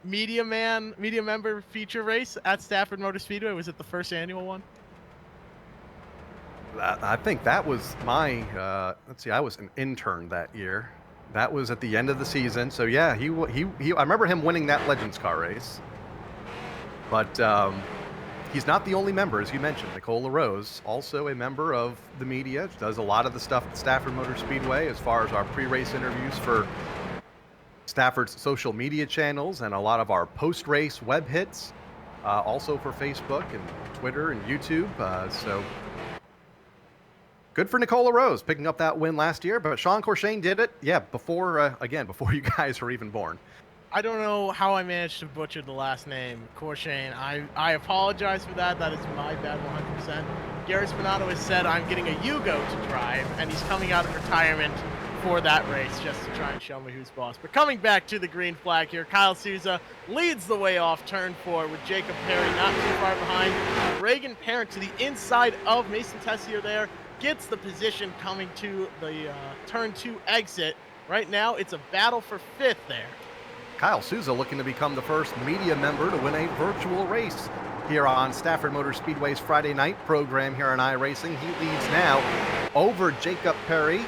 media member feature race at Stafford Motor Speedway? Was it the first annual one? I think that was my, let's see, I was an intern that year. That was at the end of the season. So yeah, he I remember him winning that Legends car race. But he's not the only member, as you mentioned. Nicole LaRose, also a member of the media, does a lot of the stuff at Stafford Motor Speedway as far as our pre-race interviews for Stafford's social media channels and a lot of our post-race web hits, also for Facebook and Twitter and YouTube. So good for Nicole LaRose picking up that win last year. But Sean Corshane did it, before you guys were even born. I don't know how I managed to butcher the last name, Corshane. I apologize for that. That is my bad 100%. Gary Spinato has said I'm getting a Yugo to drive, and he's coming out of retirement for that race just to try and show me who's boss. But coming back to the green flag here, Kyle Souza leads the way off turn 4 with Jacob Perry not too far behind. Reagan Parent to the inside of Mason Tessier there, gets the position coming to the turn 2 exit. Right now, it's a battle for 5th there. Kyle Souza looking to become the first media member to win a virtual race here on Stafford Motor Speedway's Friday night program here on iRacing. He leads now over Jacob Perry.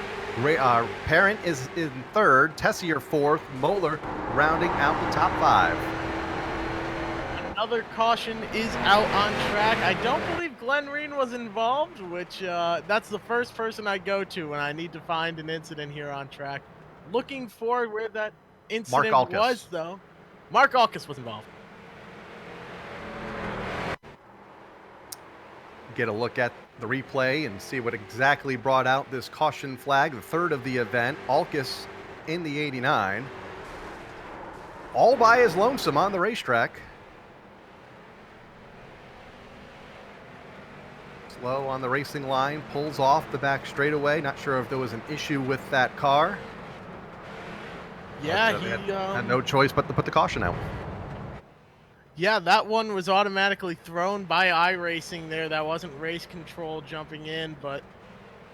Parent is in 3rd, Tessier 4th, Moeller rounding out the top 5. Another caution is out on track. I don't believe Glenn Reen was involved, which that's the first person I go to when I need to find an incident here on track. Looking for where that incident was, though. Mark Alkus was involved. Get a look at the replay and see what exactly brought out this caution flag, the 3rd of the event. Alkus in the 89. All by his lonesome on the racetrack. Slow on the racing line, pulls off the back straightaway. Not sure if there was an issue with that car. Yeah, he had no choice but to put the caution out. Yeah, that one was automatically thrown by iRacing there. That wasn't race control jumping in, but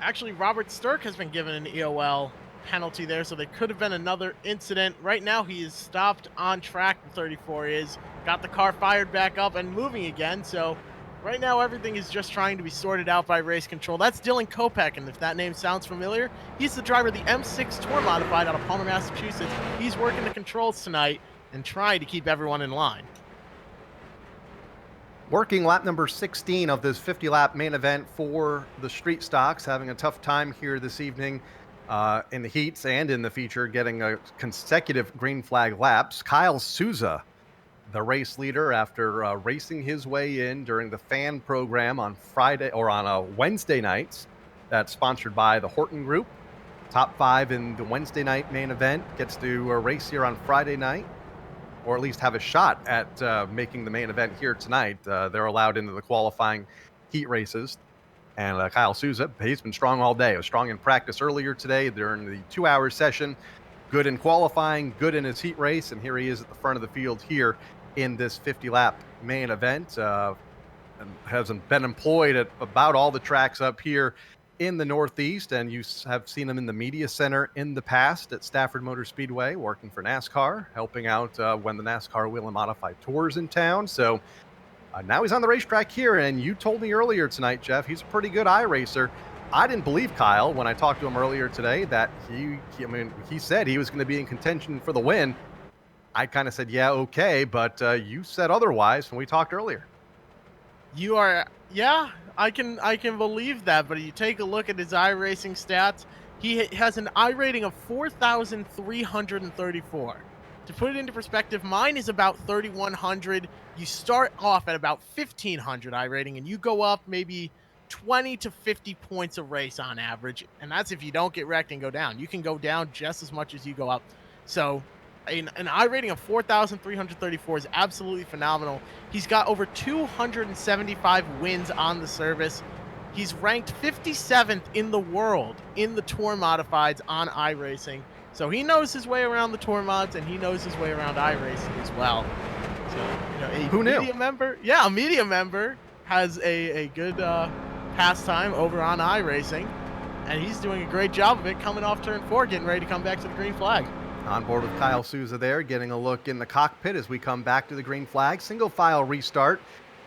actually Robert Sturck has been given an EOL penalty there, so there could have been another incident. Right now he is stopped on track, the 34 is. Got the car fired back up and moving again, so right now everything is just trying to be sorted out by race control. That's Dylan Kopech, and if that name sounds familiar, he's the driver of the M6 Tour Modified out of Palmer, Massachusetts. He's working the controls tonight and trying to keep everyone in line. Working lap number 16 of this 50-lap main event for the street stocks, having a tough time here this evening in the heats and in the feature, getting a consecutive green flag laps. Kyle Souza, the race leader, after racing his way in during the fan program on Friday or on Wednesday nights. That's sponsored by the Horton Group. Top 5 in the Wednesday night main event, gets to race here on Friday night, or at least have a shot at making the main event here tonight. They're allowed into the qualifying heat races. And Kyle Souza, he's been strong all day. He was strong in practice earlier today during the 2-hour session. Good in qualifying, good in his heat race, and here he is at the front of the field here in this 50-lap main event. And has been employed at about all the tracks up here in the Northeast, and you have seen him in the media center in the past at Stafford Motor Speedway, working for NASCAR, helping out when the NASCAR Wheel and Modified Tour's in town. So now he's on the racetrack here, and you told me earlier tonight, Jeff, he's a pretty good iRacer. I didn't believe Kyle when I talked to him earlier today that he said he was going to be in contention for the win. I kind of said, yeah, okay, but you said otherwise when we talked earlier. You are, yeah, I can believe that, but you take a look at his iRacing stats, he has an I rating of 4,334. To put it into perspective, mine is about 3,100. You start off at about 1,500 I rating, and you go up maybe 20 to 50 points a race on average, and that's if you don't get wrecked and go down. You can go down just as much as you go up. So an I rating of 4,334 is absolutely phenomenal. He's got over 275 wins on the service. He's ranked 57th in the world in the Tour Modifieds on iRacing. So he knows his way around the Tour Mods, and he knows his way around iRacing as well. So, who knew? A media member has a good pastime over on iRacing, and he's doing a great job of it, coming off turn 4, getting ready to come back to the green flag. On board with Kyle Souza there, getting a look in the cockpit as we come back to the green flag. Single file restart.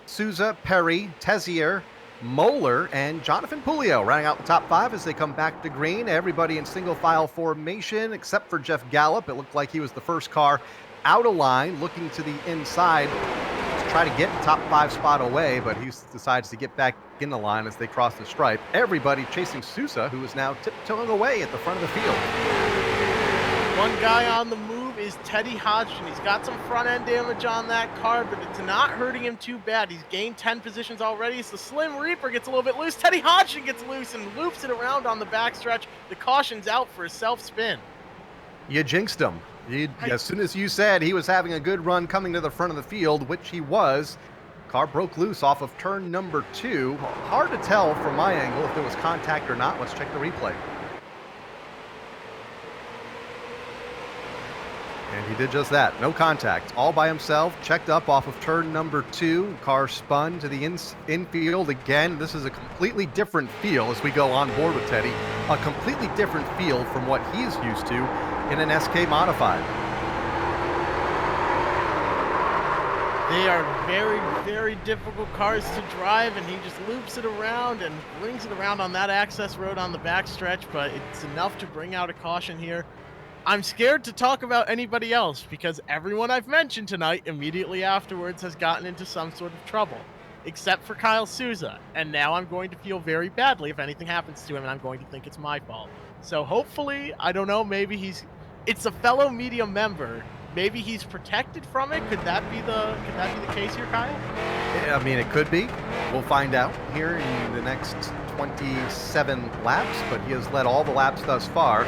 Souza, Perry, Tessier, Moeller and Jonathan Pulio rounding out the top 5 as they come back to green. Everybody in single file formation except for Jeff Gallup. It looked like he was the first car out of line, looking to the inside to try to get the top 5 spot away, but he decides to get back in the line as they cross the stripe. Everybody chasing Sousa, who is now tiptoeing away at the front of the field. One guy on the move is Teddy Hodgson. He's got some front end damage on that car, but it's not hurting him too bad. He's gained 10 positions already. So the Slim Reaper gets a little bit loose. Teddy Hodgson gets loose and loops it around on the backstretch. The caution's out for a self spin. You jinxed him. As soon as you said he was having a good run coming to the front of the field, which he was, car broke loose off of turn number 2. Hard to tell from my angle if there was contact or not. Let's check the replay. And he did just that. No contact. All by himself. Checked up off of turn number 2. Car spun to the infield again. This is a completely different feel as we go on board with Teddy. A completely different feel from what he's used to in an SK Modified. They are very, very difficult cars to drive, and he just loops it around and brings it around on that access road on the backstretch, but it's enough to bring out a caution here. I'm scared to talk about anybody else because everyone I've mentioned tonight immediately afterwards has gotten into some sort of trouble, except for Kyle Sousa. And now I'm going to feel very badly if anything happens to him, and I'm going to think it's my fault. So hopefully, I don't know, maybe it's a fellow media member. Maybe he's protected from it. Could that be the case here, Kyle? Yeah, I mean, it could be. We'll find out here in the next 27 laps, but he has led all the laps thus far.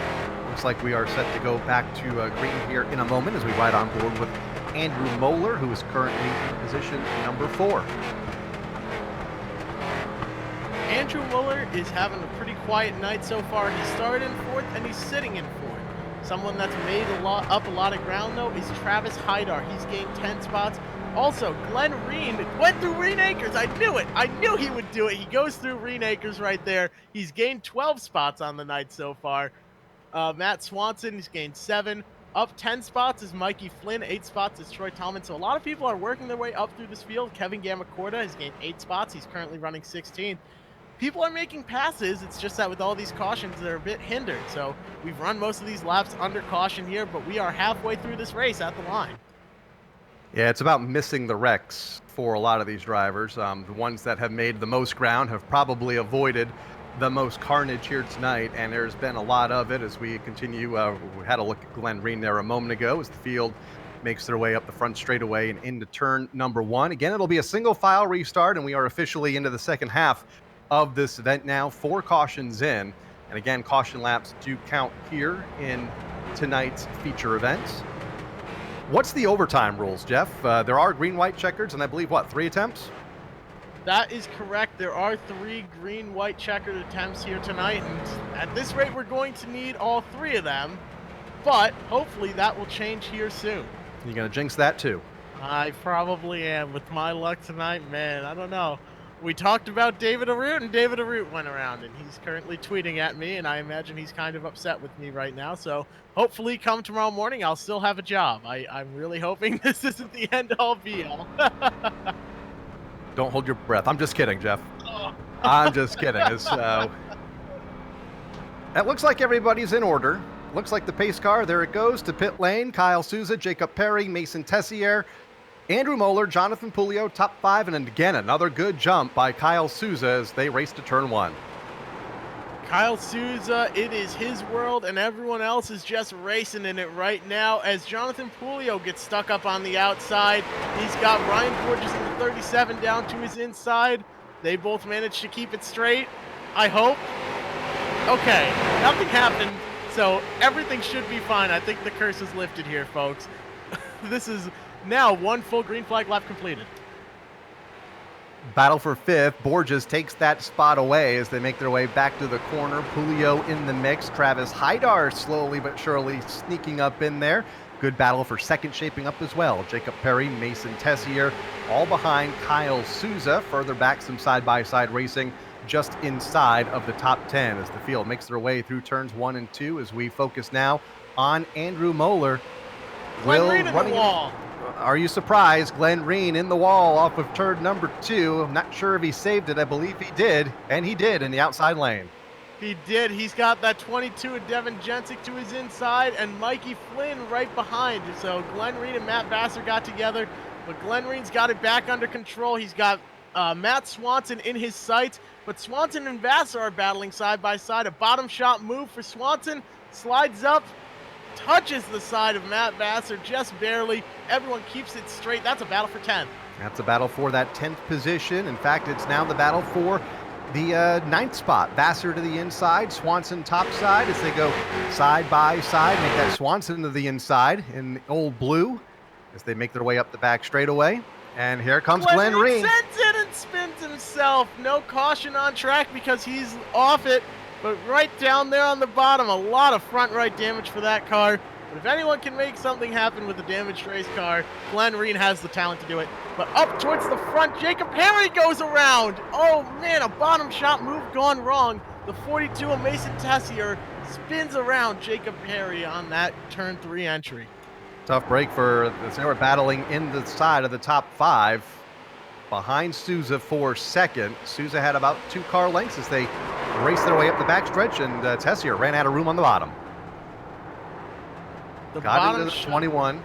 Looks like we are set to go back to green here in a moment as we ride on board with Andrew Moeller, who is currently in position number 4. Andrew Moeller is having a pretty quiet night so far. He started in 4th and he's sitting in 4th. Someone that's made up a lot of ground though is Travis Hydar. He's gained 10 spots. Also, Glenn Reen went through Reen Acres. I knew it. I knew he would do it. He goes through Reen Acres right there. He's gained 12 spots on the night so far. Matt Swanson, he's gained 7. Up 10 spots is Mikey Flynn. 8 spots is Troy Tallman. So a lot of people are working their way up through this field. Kevin Gamacorda has gained 8 spots. He's currently running 16th. People are making passes. It's just that with all these cautions, they're a bit hindered. So we've run most of these laps under caution here, but we are halfway through this race at the line. Yeah, it's about missing the wrecks for a lot of these drivers. The ones that have made the most ground have probably avoided the most carnage here tonight, and there's been a lot of it as we continue. We had a look at Glenn Reen there a moment ago as the field makes their way up the front straightaway and into turn number 1. Again, it'll be a single file restart, and we are officially into the second half of this event now. 4 cautions in, and again, caution laps do count here in tonight's feature events. What's the overtime rules, Jeff? There are green-white checkers, and I believe, 3 attempts? That is correct. There are 3 green-white checkered attempts here tonight, and at this rate, we're going to need all 3 of them, but hopefully that will change here soon. You're going to jinx that too? I probably am. With my luck tonight, man, I don't know. We talked about David Arute, and David Arute went around, and he's currently tweeting at me, and I imagine he's kind of upset with me right now. So hopefully come tomorrow morning, I'll still have a job. I'm really hoping this isn't the end-all be-all. Don't hold your breath. I'm just kidding, Jeff. I'm just kidding. It looks like everybody's in order. Looks like the pace car, there it goes to pit lane. Kyle Sousa, Jacob Perry, Mason Tessier, Andrew Moeller, Jonathan Pulio, top 5, and again, another good jump by Kyle Sousa as they race to turn 1. Kyle Sousa, it is his world, and everyone else is just racing in it right now as Jonathan Pulio gets stuck up on the outside. He's got Ryan Borges in the 37 down to his inside. They both managed to keep it straight, I hope. Okay, nothing happened, so everything should be fine. I think the curse is lifted here, folks. This is now 1 full green flag lap completed. Battle for 5th. Borges takes that spot away as they make their way back to the corner. Pulio in the mix. Travis Hydar slowly but surely sneaking up in there. Good battle for 2nd shaping up as well. Jacob Perry, Mason Tessier, all behind Kyle Sousa. Further back, some side-by-side racing just inside of the top 10 as the field makes their way through turns 1 and 2 as we focus now on Andrew Moeller. Glenn Reen in the wall. are you surprised? Glenn Reen in the wall off of turn number 2. I'm not sure if he saved it. I believe he did, and he did in the outside lane. He did. He's got that 22 of Devin Jensick to his inside and Mikey Flynn right behind. So Glenn Reen and Matt Vassar got together, but Glenn Reen's got it back under control. He's got Matt Swanson in his sights, but Swanson and Vassar are battling side by side. A bottom shot move for Swanson, slides up, touches the side of Matt Vassar just barely. Everyone keeps it straight. That's a battle for 10th. That's a battle for that 10th position. In fact, it's now the battle for the 9th spot. Vassar to the inside, Swanson top side as they go side by side. Make that Swanson to the inside in the old blue as they make their way up the back straightaway. And here comes Glenn Reen. Sends it and spins himself. No caution on track because he's off it. But right down there on the bottom, a lot of front right damage for that car. But if anyone can make something happen with a damaged race car, Glenn Reen has the talent to do it. But up towards the front, Jacob Perry goes around. Oh man, a bottom shot move gone wrong. The 42 of Mason Tessier spins around Jacob Perry on that turn 3 entry. Tough break for, they were battling in the side of the top 5. Behind Souza for second. Souza had about 2 car lengths as they raced their way up the backstretch, and Tessier ran out of room on the bottom. Got into the 21.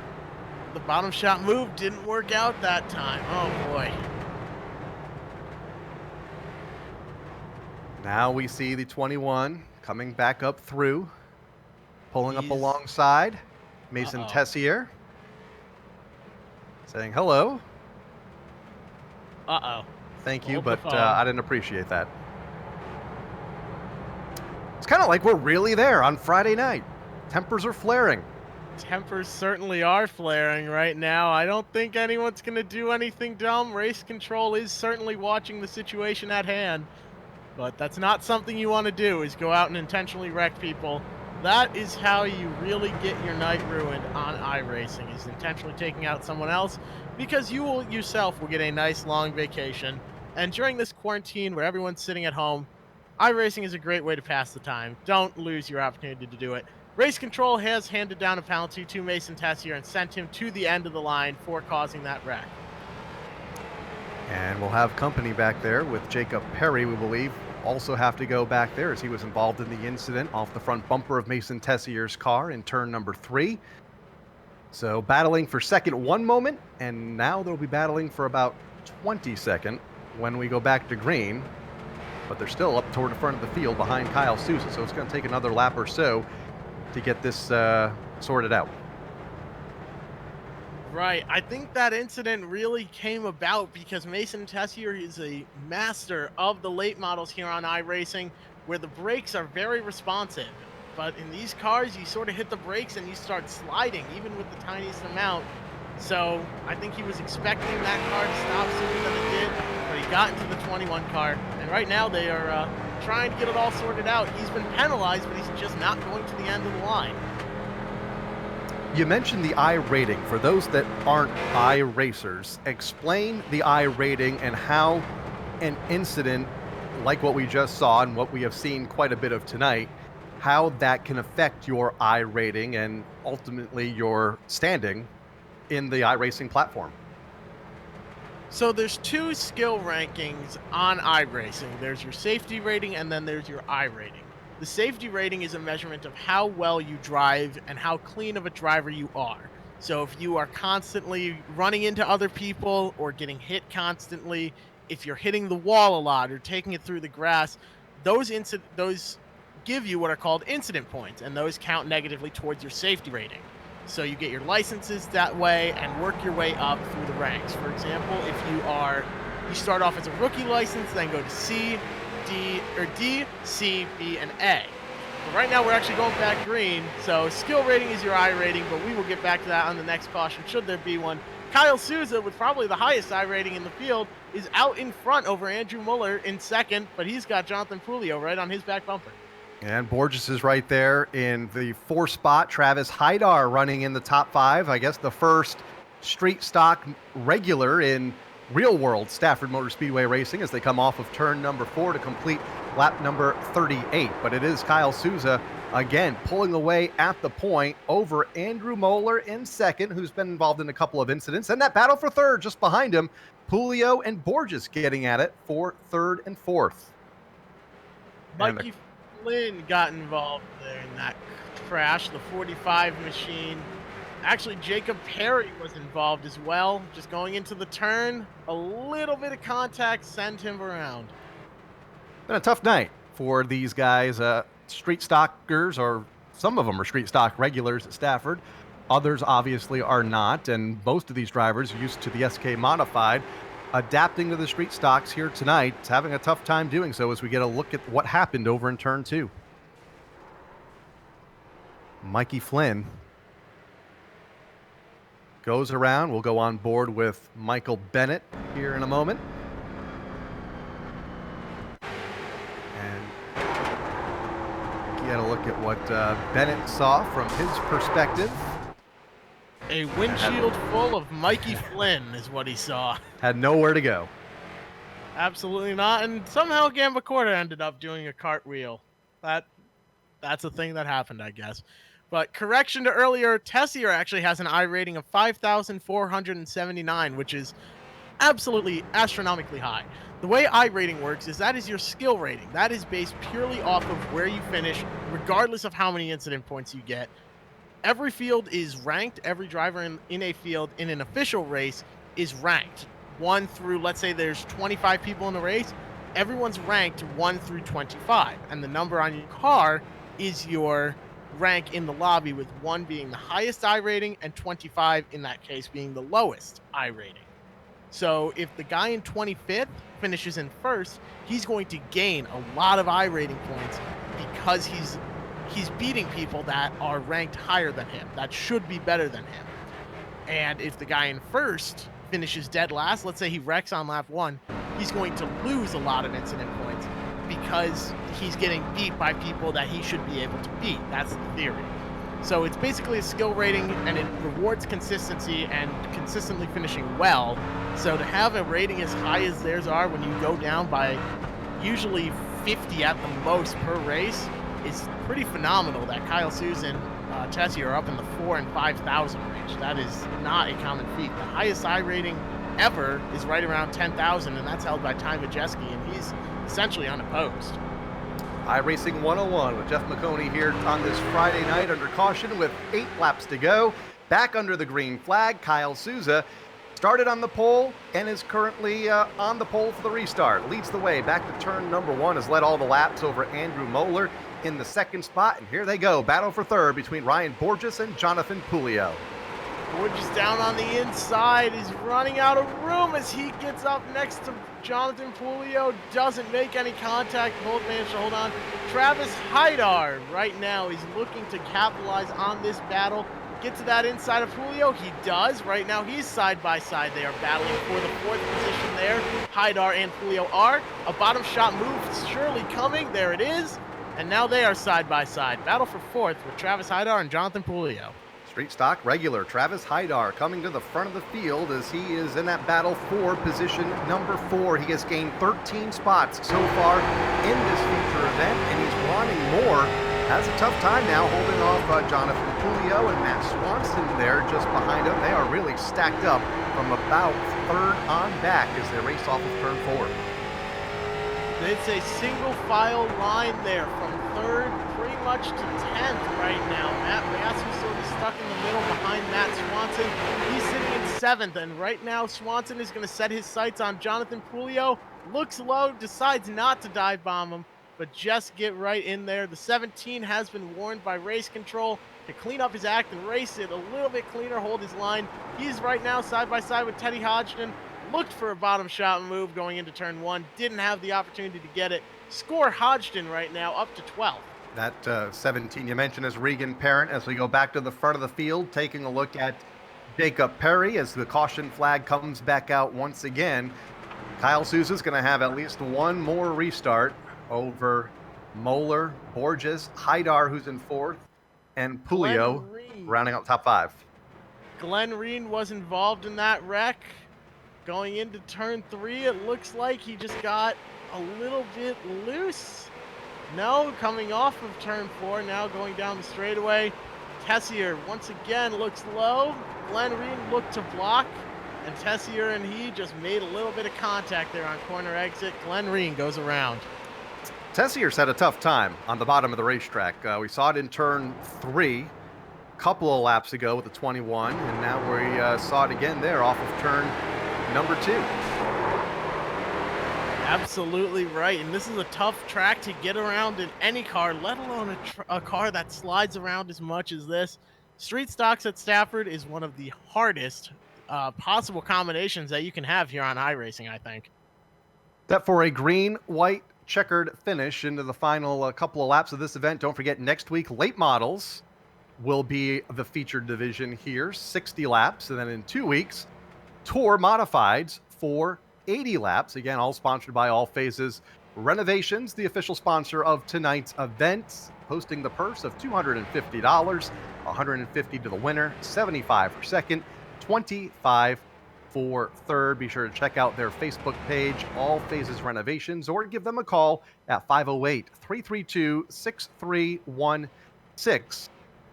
The bottom shot move didn't work out that time. Oh boy. Now we see the 21 coming back up through, pulling up alongside Mason Tessier, saying hello. Thank you, but I didn't appreciate that. It's kind of like we're really there on Friday night. Tempers are flaring. Tempers certainly are flaring right now. I don't think anyone's going to do anything dumb. Race control is certainly watching the situation at hand, but that's not something you want to do, is go out and intentionally wreck people. That is how you really get your night ruined on iRacing, is intentionally taking out someone else, because you yourself will get a nice long vacation. And during this quarantine where everyone's sitting at home, iRacing is a great way to pass the time. Don't lose your opportunity to do it. Race Control has handed down a penalty to Mason Tessier and sent him to the end of the line for causing that wreck. And we'll have company back there with Jacob Perry, we believe. Also have to go back there as he was involved in the incident off the front bumper of Mason Tessier's car in turn number 3. So battling for second one moment, and now they'll be battling for about 22nd when we go back to green. But they're still up toward the front of the field behind Kyle Souza, so it's going to take another lap or so to get this sorted out. Right. I think that incident really came about because Mason Tessier is a master of the late models here on iRacing, where the brakes are very responsive. But in these cars, you sort of hit the brakes and you start sliding, even with the tiniest amount. So I think he was expecting that car to stop sooner than it did, but he got into the 21 car. And right now they are trying to get it all sorted out. He's been penalized, but he's just not going to the end of the line. You mentioned the I rating. For those that aren't iRacers, explain the I rating and how an incident like what we just saw and what we have seen quite a bit of tonight, how that can affect your I rating and ultimately your standing in the iRacing platform. So there's 2 skill rankings on iRacing. There's your safety rating and then there's your I rating. The safety rating is a measurement of how well you drive and how clean of a driver you are. So if you are constantly running into other people or getting hit constantly, if you're hitting the wall a lot or taking it through the grass, those give you what are called incident points, and those count negatively towards your safety rating. So you get your licenses that way and work your way up through the ranks. For example, if you start off as a rookie license, then go to C, D, C, B, and A. But right now we're actually going back green, so skill rating is your I rating, but we will get back to that on the next caution, should there be one. Kyle Souza, with probably the highest I rating in the field, is out in front over Andrew Muller in second, but he's got Jonathan Pulio right on his back bumper. And Borges is right there in the 4th spot. Travis Haidar running in the top 5. I guess the first street stock regular in real-world Stafford Motor Speedway racing as they come off of turn number 4 to complete lap number 38. But it is Kyle Souza again pulling away at the point over Andrew Moeller in second, who's been involved in a couple of incidents. And that battle for third just behind him, Pulio and Borges getting at it for third and fourth. Mikey Flynn got involved there in that crash, the 45 machine. Actually, Jacob Perry was involved as well. Just going into the turn, a little bit of contact sent him around. Been a tough night for these guys, street stockers, or some of them are street stock regulars at Stafford. Others obviously are not, and most of these drivers used to the SK Modified, adapting to the street stocks here tonight, having a tough time doing so as we get a look at what happened over in turn 2. Mikey Flynn goes around. We'll go on board with Michael Bennett here in a moment. And get a look at what Bennett saw from his perspective. A windshield full of Mikey Flynn is what he saw. Had nowhere to go. Absolutely not. And somehow Gamba Corda ended up doing a cartwheel. That's a thing that happened, I guess. But correction to earlier, Tessier actually has an I rating of 5,479, which is absolutely astronomically high. The way I rating works is that is your skill rating. That is based purely off of where you finish, regardless of how many incident points you get. Every field is ranked. Every driver in a field in an official race is ranked. 1 through, let's say there's 25 people in the race, everyone's ranked 1 through 25. And the number on your car is your rank in the lobby, with 1 being the highest I rating and 25 in that case being the lowest I rating. So if the guy in 25th finishes in first, he's going to gain a lot of I rating points because he's beating people that are ranked higher than him, that should be better than him. And if the guy in first finishes dead last, let's say he wrecks on lap 1, he's going to lose a lot of incident points because he's getting beat by people that he should be able to beat. That's the theory. So it's basically a skill rating, and it rewards consistency and consistently finishing well. So to have a rating as high as theirs are when you go down by usually 50 at the most per race is pretty phenomenal. That Kyle Souza and Tessier are up in the 4,000 and 5,000 range. That is not a common feat. The highest I rating ever is right around 10,000, and that's held by Ty Majeski, and he's essentially unopposed. iRacing 101 with Jeff McConey here on this Friday night under caution with 8 laps to go. Back under the green flag, Kyle Souza started on the pole and is currently on the pole for the restart. Leads the way back to turn number 1, has led all the laps over Andrew Moeller in the second spot. And here they go, battle for third between Ryan Borges and Jonathan Pulio. Borges down on the inside. He's running out of room as he gets up next to Jonathan Pulio. Doesn't make any contact. Both managed to hold on. Travis Haidar right now is looking to capitalize on this battle. Get to that inside of Pulio. He does. Right now he's side by side. They are battling for the 4th position there. Haidar and Pulio are. A bottom shot move surely coming. There it is. And now they are side by side. Battle for 4th with Travis Haidar and Jonathan Pulio. Street stock regular Travis Haidar coming to the front of the field as he is in that battle for position number 4. He has gained 13 spots so far in this feature event, and he's wanting more. Has a tough time now holding off Jonathan Pulio and Matt Swanson there just behind him. They are really stacked up from about 3rd on back as they race off of turn 4. It's a single file line there from 3rd pretty much to 10th right now. Matt Rasmussen is stuck in the middle behind Matt Swanson. He's sitting in 7th, and right now Swanson is going to set his sights on Jonathan Pulio. Looks low, decides not to dive bomb him, but just get right in there. The 17 has been warned by race control to clean up his act and race it a little bit cleaner, hold his line. He's right now side by side with Teddy Hodgson. Looked for a bottom shot move going into turn 1. Didn't have the opportunity to get it. Score Hodgson right now up to 12th. That 17 you mentioned is Regan Parent as we go back to the front of the field, taking a look at Jacob Perry as the caution flag comes back out once again. Kyle Souza's going to have at least one more restart over Moeller, Borges, Haidar, who's in 4th, and Pulio rounding out top 5. Glenn Reen was involved in that wreck. Going into turn 3, it looks like he just got a little bit loose. No, coming off of turn 4, now going down the straightaway. Tessier once again looks low. Glenn Reen looked to block, and Tessier and he just made a little bit of contact there on corner exit. Glenn Reen goes around. Tessier's had a tough time on the bottom of the racetrack. We saw it in turn 3 a couple of laps ago with the 21, and now we saw it again there off of turn number 2. Absolutely right, and this is a tough track to get around in any car, let alone a car that slides around as much as this. Street stocks at Stafford is one of the hardest possible combinations that you can have here on iRacing, I think. That for a green, white, checkered finish into the final couple of laps of this event. Don't forget, next week, late models will be the featured division here, 60 laps. And then in 2 weeks, Tour Modifieds for 80 laps. Again, all sponsored by All Phases Renovations, the official sponsor of tonight's event, posting the purse of $250, $150 to the winner, $75 for second, $25 for third. Be sure to check out their Facebook page, All Phases Renovations, or give them a call at 508-332-6316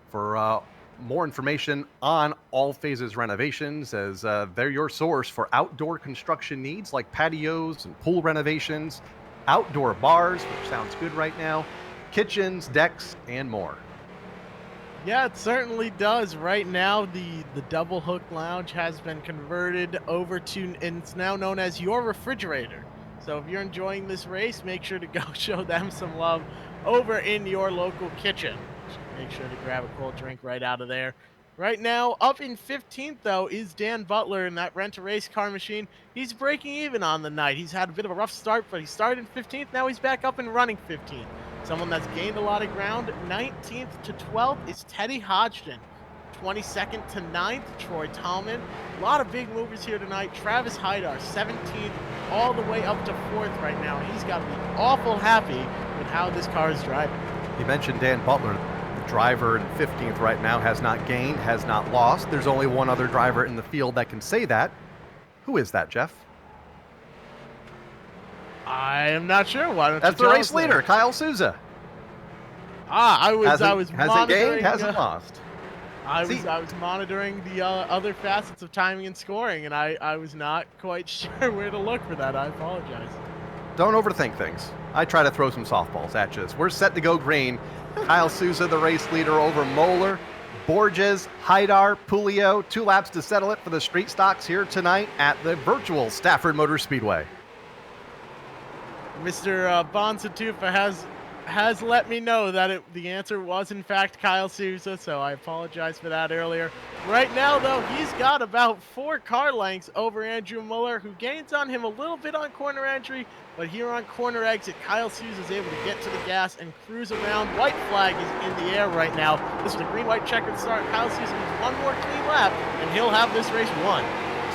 for more information on All Phases Renovations, as they're your source for outdoor construction needs like patios and pool renovations, outdoor bars, which sounds good right now, kitchens, decks, and more. Yeah, it certainly does. Right now, the Double Hook Lounge has been converted over to, and it's now known as Your Refrigerator. So if you're enjoying this race, make sure to go show them some love over in your local kitchen. Make sure to grab a cold drink right out of there. Right now, up in 15th, though, is Dan Butler in that rent-a-race car machine. He's breaking even on the night. He's had a bit of a rough start, but he started in 15th. Now he's back up and running 15th. Someone that's gained a lot of ground, 19th to 12th, is Teddy Hodgson. 22nd to 9th, Troy Tallman. A lot of big movers here tonight. Travis Hydar, 17th, all the way up to 4th right now. And he's got to be awful happy with how this car is driving. You mentioned Dan Butler. The driver in 15th right now has not gained, has not lost. There's only one other driver in the field that can say that. Who is that, Jeff? I am not sure. Why don't That's you the tell race us leader, that? Kyle Souza. I was Hasn't monitoring. gained, hasn't lost. I was monitoring the other facets of timing and scoring, and I was not quite sure where to look for that. I apologize. Don't overthink things. I try to throw some softballs at you. We're set to go green. Kyle Souza, the race leader over Moeller, Borges, Hydar, Pulio. 2 laps to settle it for the street stocks here tonight at the virtual Stafford Motor Speedway. Mr. Bonsatufa has let me know that the answer was in fact Kyle Souza, so I apologize for that earlier. Right now, though, he's got about 4 car lengths over Andrew Muller, who gains on him a little bit on corner entry, but here on corner exit, Kyle Souza is able to get to the gas and cruise around. White flag is in the air right now. This is a green-white checkered start. Kyle Souza needs one more clean lap, and he'll have this race won.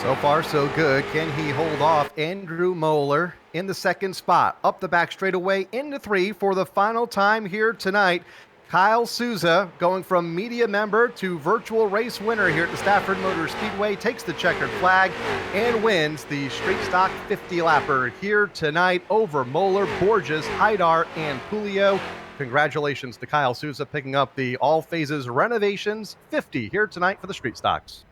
So far, so good. Can he hold off Andrew Moeller in the second spot? Up the back straightaway into 3 for the final time here tonight. Kyle Souza, going from media member to virtual race winner here at the Stafford Motor Speedway, takes the checkered flag and wins the Street Stock 50-lapper here tonight over Moeller, Borges, Hydar, and Pulio. Congratulations to Kyle Souza picking up the All Phases Renovations 50 here tonight for the Street Stocks.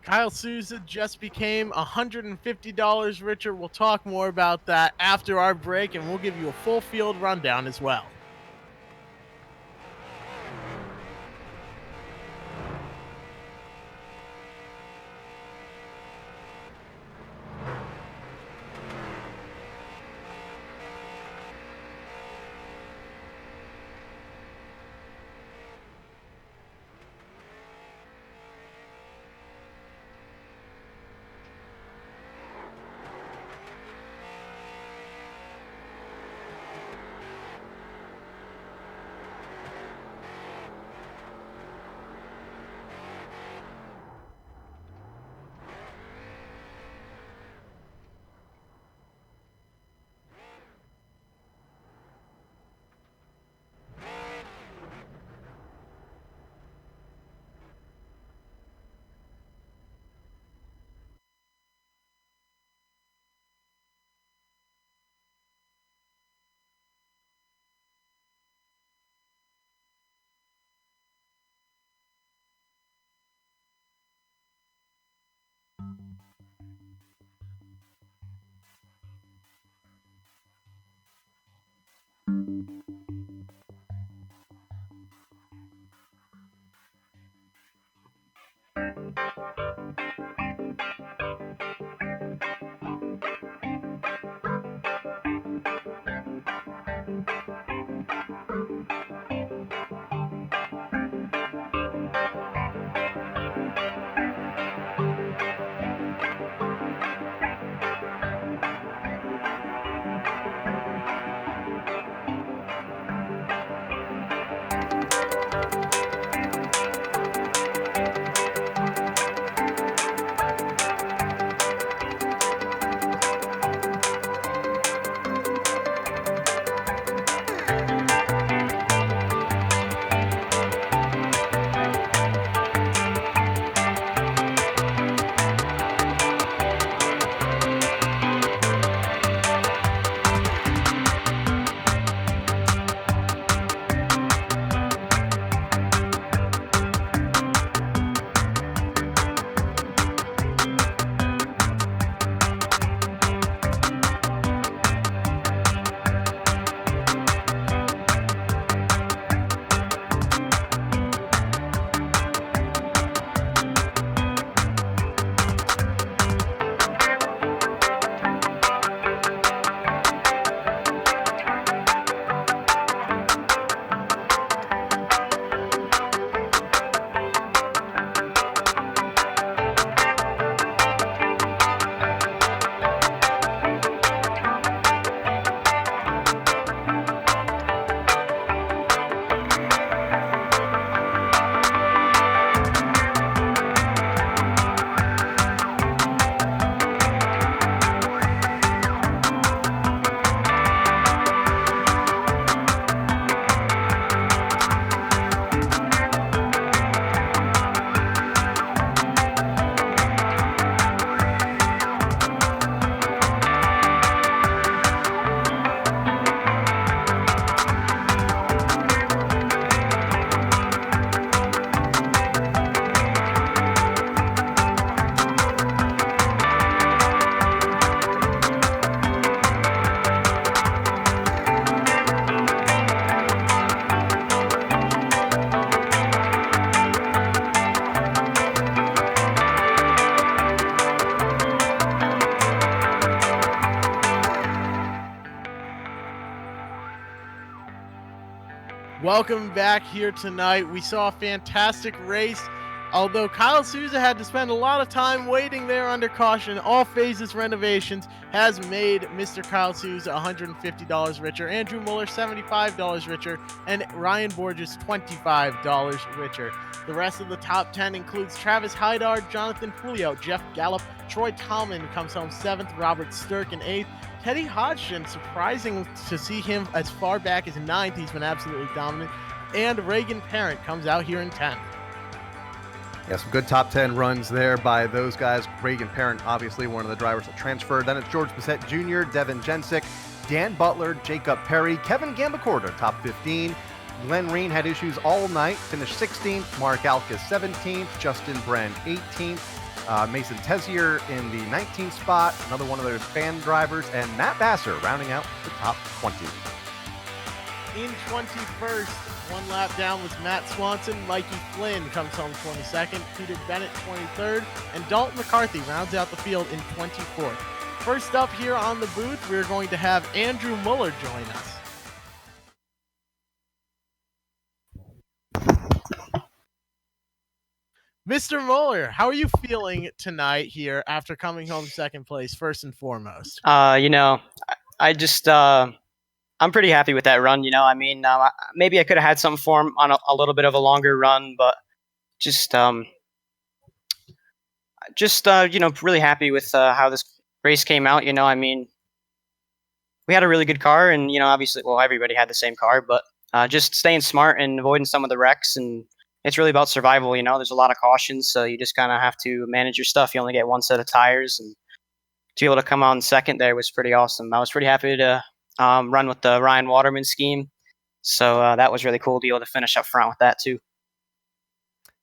Kyle Souza just became $150 richer. We'll talk more about that after our break, and we'll give you a full field rundown as well. Welcome back here tonight. We saw a fantastic race. Although Kyle Souza had to spend a lot of time waiting there under caution, All Phases Renovations has made Mr. Kyle Souza $150 richer, Andrew Muller $75 richer, and Ryan Borges $25 richer. The rest of the top 10 includes Travis Hydard, Jonathan Pulio, Jeff Gallup, Troy Tallman comes home 7th, Robert Sturk in 8th, Teddy Hodgson, surprising to see him as far back as 9th. He's been absolutely dominant. And Reagan Parent comes out here in 10th. Yeah, some good top 10 runs there by those guys. Reagan Parent, obviously one of the drivers that transferred. Then it's George Bissett Jr., Devin Jensick, Dan Butler, Jacob Perry, Kevin Gambacorda, top 15. Glenn Reen had issues all night, finished 16th. Mark Alka 17th. Justin Bren 18th. Mason Tezier in the 19th spot, another one of those fan drivers, and Matt Basser rounding out the top 20. In 21st, one lap down was Matt Swanson. Mikey Flynn comes home 22nd, Peter Bennett 23rd, and Dalton McCarthy rounds out the field in 24th. First up here on the booth, we're going to have Andrew Muller join us. Mr. Muller, how are you feeling tonight here after coming home second place, first and foremost? I just I'm pretty happy with that run. Maybe I could have had some form on a little bit of a longer run, but just really happy with how this race came out. We had a really good car, and obviously, well, everybody had the same car, but just staying smart and avoiding some of the wrecks, and it's really about survival. There's a lot of cautions, so you just kind of have to manage your stuff. You only get one set of tires, and to be able to come out in second there was pretty awesome. I was pretty happy to run with the Ryan Waterman scheme, so that was really cool to be able to finish up front with that too.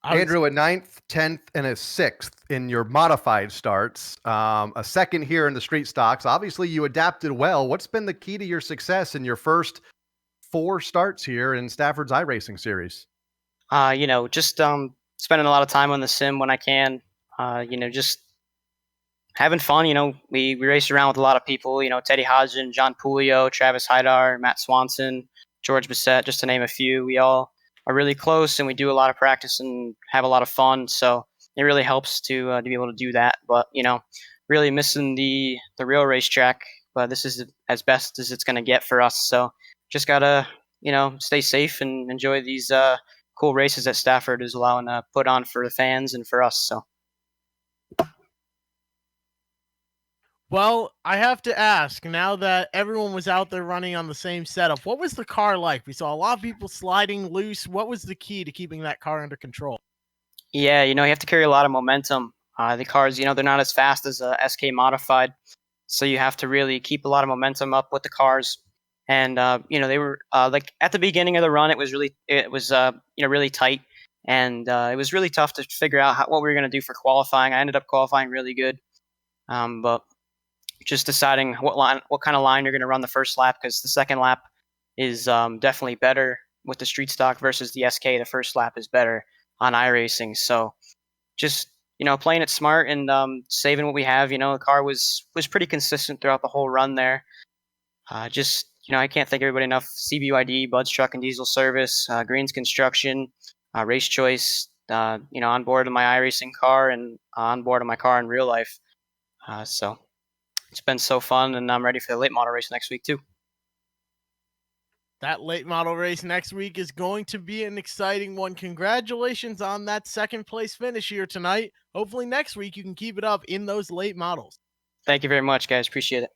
Andrew, a 9th, 10th, and a 6th in your modified starts. A second here in the street stocks. Obviously, you adapted well. What's been the key to your success in your first 4 starts here in Stafford's iRacing series. Just spending a lot of time on the sim when I can. Just having fun. We raced around with a lot of people. Teddy Hodgen, John Pulio, Travis Hydar, Matt Swanson, George Bissett, just to name a few. We all are really close, and we do a lot of practice and have a lot of fun. So it really helps to be able to do that. But really missing the real racetrack. But this is as best as it's going to get for us. So just gotta stay safe and enjoy these cool races that Stafford is allowing to put on for the fans and for us. So. Well, I have to ask, now that everyone was out there running on the same setup, what was the car like? We saw a lot of people sliding loose. What was the key to keeping that car under control? Yeah, you have to carry a lot of momentum. The cars, they're not as fast as a SK modified, so you have to really keep a lot of momentum up with the cars. And they were like at the beginning of the run, it was really tight, and it was really tough to figure out what we were going to do for qualifying. I ended up qualifying really good, but just deciding what kind of line you're going to run the first lap, because the second lap is definitely better with the street stock versus the SK. The first lap is better on iRacing. So just playing it smart and saving what we have. The car was pretty consistent throughout the whole run there. Just I can't thank everybody enough. CBYD, Bud's Truck and Diesel Service, Greens Construction, Race Choice. On board of my iRacing car and on board of my car in real life. So it's been so fun, and I'm ready for the late model race next week too. That late model race next week is going to be an exciting one. Congratulations on that second place finish here tonight. Hopefully next week you can keep it up in those late models. Thank you very much, guys. Appreciate it.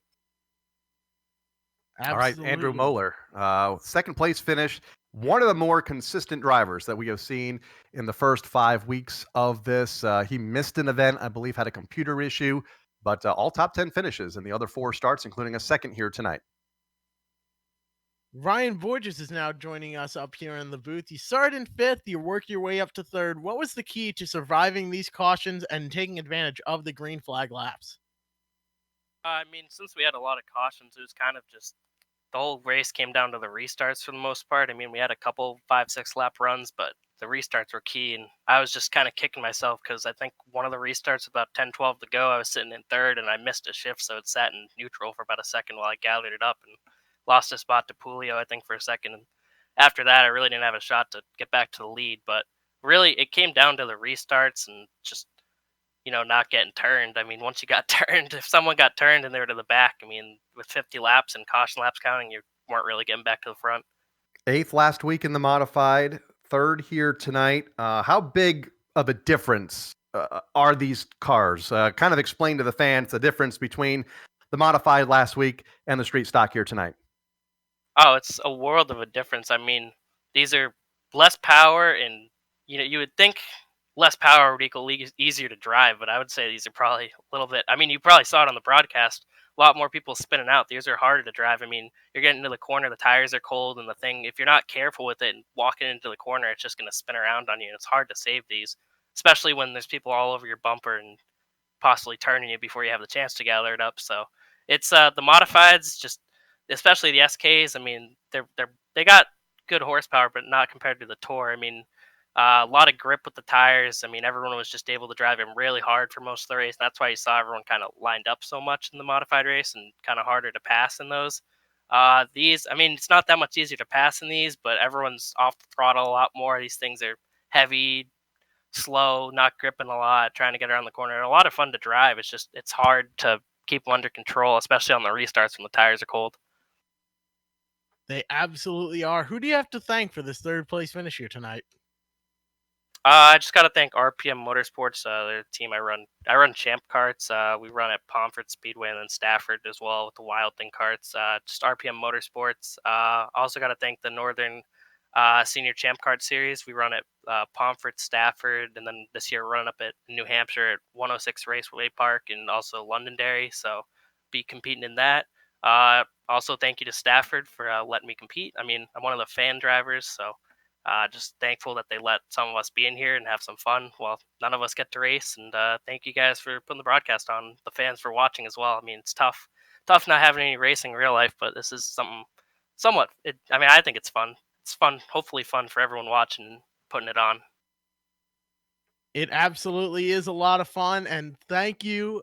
All right, Andrew Absolutely. Moeller, second place finish. One of the more consistent drivers that we have seen in the first 5 weeks of this. He missed an event, I believe, had a computer issue, but all top 10 finishes in the other 4 starts, including a second here tonight. Ryan Borges is now joining us up here in the booth. You started in 5th, you work your way up to 3rd. What was the key to surviving these cautions and taking advantage of the green flag laps? I mean, since we had a lot of cautions, it was kind of just the whole race came down to the restarts for the most part. I mean, we had a couple 5, 6 lap runs, but the restarts were key. And I was just kind of kicking myself because I think one of the restarts, about 10, 12 to go, I was sitting in 3rd and I missed a shift. So it sat in neutral for about a second while I gathered it up and lost a spot to Pulio, I think, for a second. And after that, I really didn't have a shot to get back to the lead. But really, it came down to the restarts and just not getting turned. I mean, once you got turned, if someone got turned and they were to the back, I mean, with 50 laps and caution laps counting, you weren't really getting back to the front. 8th last week in the modified, 3rd here tonight. How big of a difference are these cars? Kind of explain to the fans the difference between the modified last week and the street stock here tonight. Oh, it's a world of a difference. I mean, these are less power, and you would think less power would equal easier to drive, but I would say these are probably a little bit. I mean, you probably saw it on the broadcast. A lot more people spinning out. These are harder to drive. I mean, you're getting into the corner, the tires are cold, and the thing. If you're not careful with it and walking into the corner, it's just going to spin around on you. And it's hard to save these, especially when there's people all over your bumper and possibly turning you before you have the chance to gather it up. So it's the modifieds, just especially the SKs. I mean, they got good horsepower, but not compared to the Tour. I mean, a lot of grip with the tires. I mean, everyone was just able to drive him really hard for most of the race. That's why you saw everyone kind of lined up so much in the modified race and kind of harder to pass in those. These, I mean, it's not that much easier to pass in these, but everyone's off the throttle a lot more. These things are heavy, slow, not gripping a lot, trying to get around the corner. They're a lot of fun to drive. It's just it's hard to keep them under control, especially on the restarts when the tires are cold. They absolutely are. Who do you have to thank for this 3rd place finish here tonight? I just got to thank RPM Motorsports, the team I run. I run Champ carts. We run at Pomfret Speedway and then Stafford as well with the Wild Thing carts. Just RPM Motorsports. Also got to thank the Northern Senior Champ Cart Series. We run at Pomfret, Stafford, and then this year we're running up at New Hampshire at 106 Raceway Park and also Londonderry. So be competing in that. Also, thank you to Stafford for letting me compete. I mean, I'm one of the fan drivers, so just thankful that they let some of us be in here and have some fun while none of us get to race. And thank you guys for putting the broadcast on, the fans for watching as well. I mean, it's tough not having any racing in real life, but this is somewhat. I mean, I think it's fun. It's fun, hopefully fun for everyone watching and putting it on. It absolutely is a lot of fun, and thank you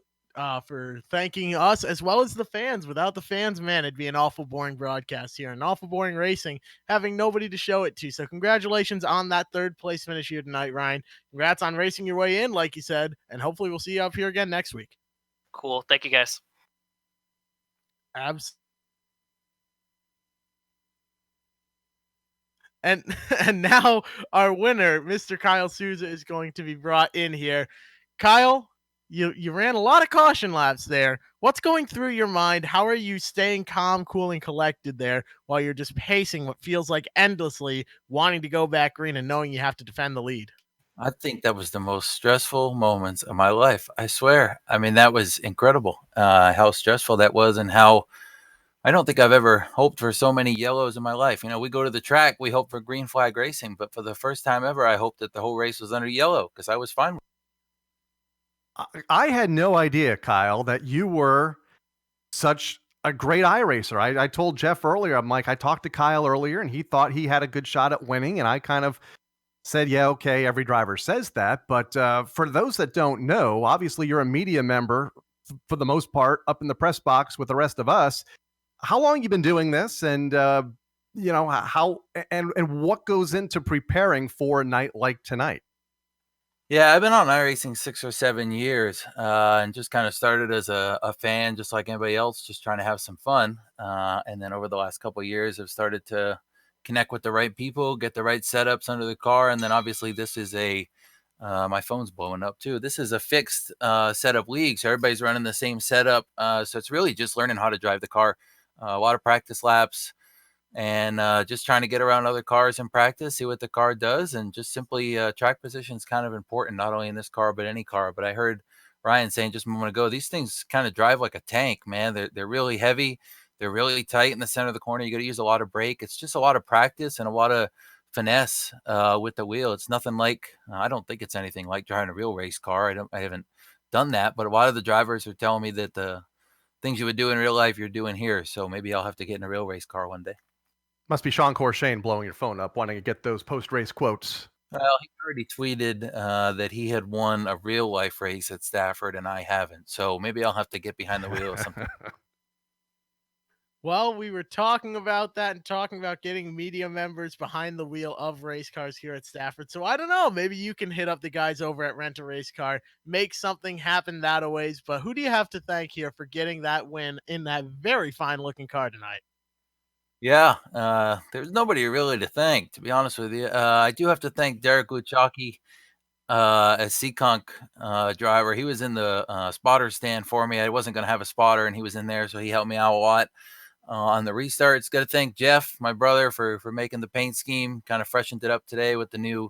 for thanking us as well as the fans. Without the fans, man, it'd be an awful boring broadcast here, an awful boring racing, having nobody to show it to. So congratulations on that third place finish here tonight, Ryan. Congrats on racing your way in, like you said, and hopefully we'll see you up here again next week. Cool. Thank you, guys. Abs. And and now our winner, Mr. Kyle Souza, is going to be brought in here. Kyle, you ran a lot of caution laps there. What's going through your mind? How are you staying calm, cool, and collected there while you're just pacing what feels like endlessly, wanting to go back green and knowing you have to defend the lead? I think that was the most stressful moments of my life. I swear. I mean, that was incredible. How stressful that was, and how I don't think I've ever hoped for so many yellows in my life. You know, we go to the track, we hope for green flag racing, but for the first time ever, I hoped that the whole race was under yellow because I was fine with it. I had no idea, Kyle, that you were such a great iRacer. I told Jeff earlier, I'm like, I talked to Kyle earlier and he thought he had a good shot at winning. And I kind of said, yeah, okay, every driver says that. But for those that don't know, obviously you're a media member for the most part up in the press box with the rest of us. How long you been doing this, and how and what goes into preparing for a night like tonight? Yeah, I've been on iRacing 6 or 7 years, and just kind of started as a fan, just like anybody else, just trying to have some fun. And then over the last couple of years, I've started to connect with the right people, get the right setups under the car. And then obviously this is my phone's blowing up too. This is a fixed setup league. So everybody's running the same setup. So it's really just learning how to drive the car. A lot of practice laps, and just trying to get around other cars in practice, see what the car does, and just simply track position is kind of important, not only in this car but any car. But I heard Ryan saying just a moment ago, these things kind of drive like a tank, man. They're really heavy, they're really tight in the center of the corner. You got to use a lot of brake. It's just a lot of practice and a lot of finesse with the wheel. It's nothing like I don't think it's anything like driving a real race car. I haven't done that, but a lot of the drivers are telling me that the things you would do in real life, you're doing here. So maybe I'll have to get in a real race car one day. Must be Sean Corshane blowing your phone up, wanting to get those post-race quotes. Well, he already tweeted that he had won a real life race at Stafford, and I haven't. So maybe I'll have to get behind the wheel or something. Well, we were talking about that and talking about getting media members behind the wheel of race cars here at Stafford. So I don't know, maybe you can hit up the guys over at Rent a Race Car, make something happen that a ways. But who do you have to thank here for getting that win in that very fine looking car tonight? Yeah, there's nobody really to thank, to be honest with you. I do have to thank Derek Luchaki, as Seekonk driver. He was in the spotter stand for me. I wasn't going to have a spotter, and he was in there, so he helped me out a lot. On the restarts, got to thank Jeff, my brother, for making the paint scheme, kind of freshened it up today with the new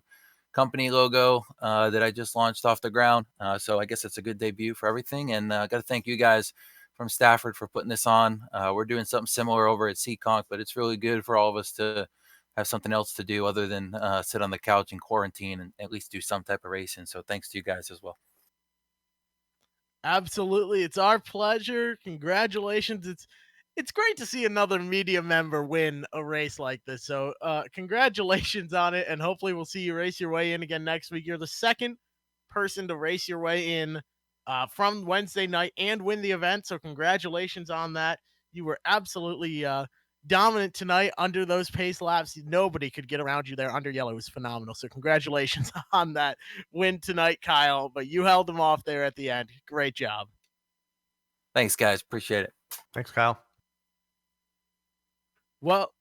company logo that I just launched off the ground. So I guess it's a good debut for everything. And got to thank you guys from Stafford for putting this on. We're doing something similar over at Seekonk, but it's really good for all of us to have something else to do other than sit on the couch in quarantine and at least do some type of racing. So thanks to you guys as well. Absolutely. It's our pleasure. Congratulations. It's great to see another media member win a race like this. So congratulations on it, and hopefully we'll see you race your way in again next week. You're the second person to race your way in from Wednesday night and win the event. So congratulations on that. You were absolutely dominant tonight under those pace laps. Nobody could get around you there under yellow. It was phenomenal. So congratulations on that win tonight, Kyle. But you held them off there at the end. Great job. Thanks, guys. Appreciate it. Thanks, Kyle. Well,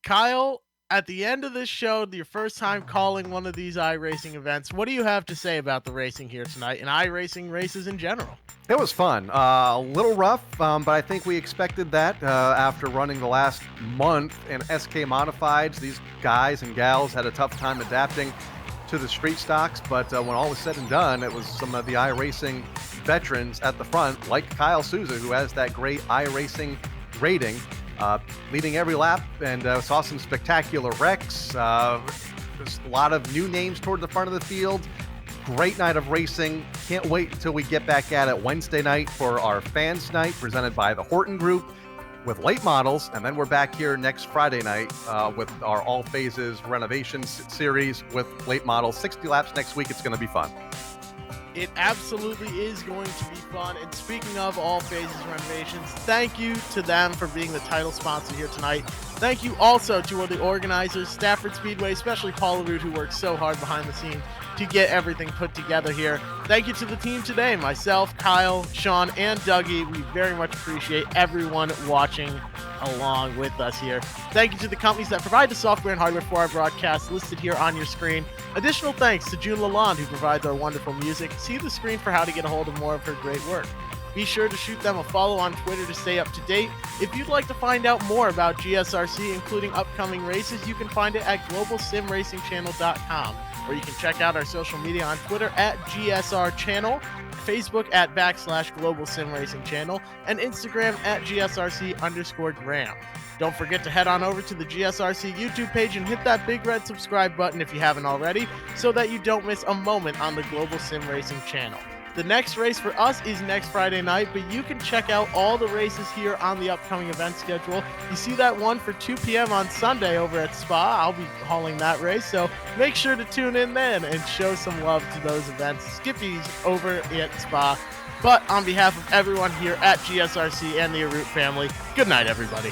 Kyle, at the end of this show, your first time calling one of these iRacing events, what do you have to say about the racing here tonight and iRacing races in general? It was fun. A little rough, but I think we expected that after running the last month in SK Modifieds. These guys and gals had a tough time adapting to the street stocks, but when all was said and done, it was some of the iRacing veterans at the front, like Kyle Souza, who has that great iRacing rating, leading every lap, and saw some spectacular wrecks. There's a lot of new names toward the front of the field. Great night of racing. Can't wait until we get back at it Wednesday night for our fans night presented by the Horton Group. with late models, and then we're back here next Friday night with our All Phases Renovations series with late models. 60 laps next week. It's going to be fun. It absolutely is going to be fun. And speaking of All Phases Renovations, thank you to them for being the title sponsor here tonight. Thank you also to the organizers, Stafford Speedway, especially Paul LaRue, who worked so hard behind the scenes to get everything put together here. Thank you to the team today, myself, Kyle, Sean, and Dougie. We very much appreciate everyone watching along with us here. Thank you to the companies that provide the software and hardware for our broadcast listed here on your screen. Additional thanks to June Lalonde, who provides our wonderful music. See the screen for how to get a hold of more of her great work. Be sure to shoot them a follow on Twitter to stay up to date. If you'd like to find out more about GSRC, including upcoming races, you can find it at globalsimracingchannel.com, or you can check out our social media on Twitter at GSR Channel, Facebook at /Global Sim Racing Channel, and Instagram at GSRC_Gram. Don't forget to head on over to the GSRC YouTube page and hit that big red subscribe button if you haven't already, so that you don't miss a moment on the Global Sim Racing Channel. The next race for us is next Friday night, but you can check out all the races here on the upcoming event schedule. You see that one for 2 p.m. on Sunday over at Spa. I'll be hauling that race, so make sure to tune in then and show some love to those events. Skippy's over at Spa. But on behalf of everyone here at GSRC and the Arute family, good night, everybody.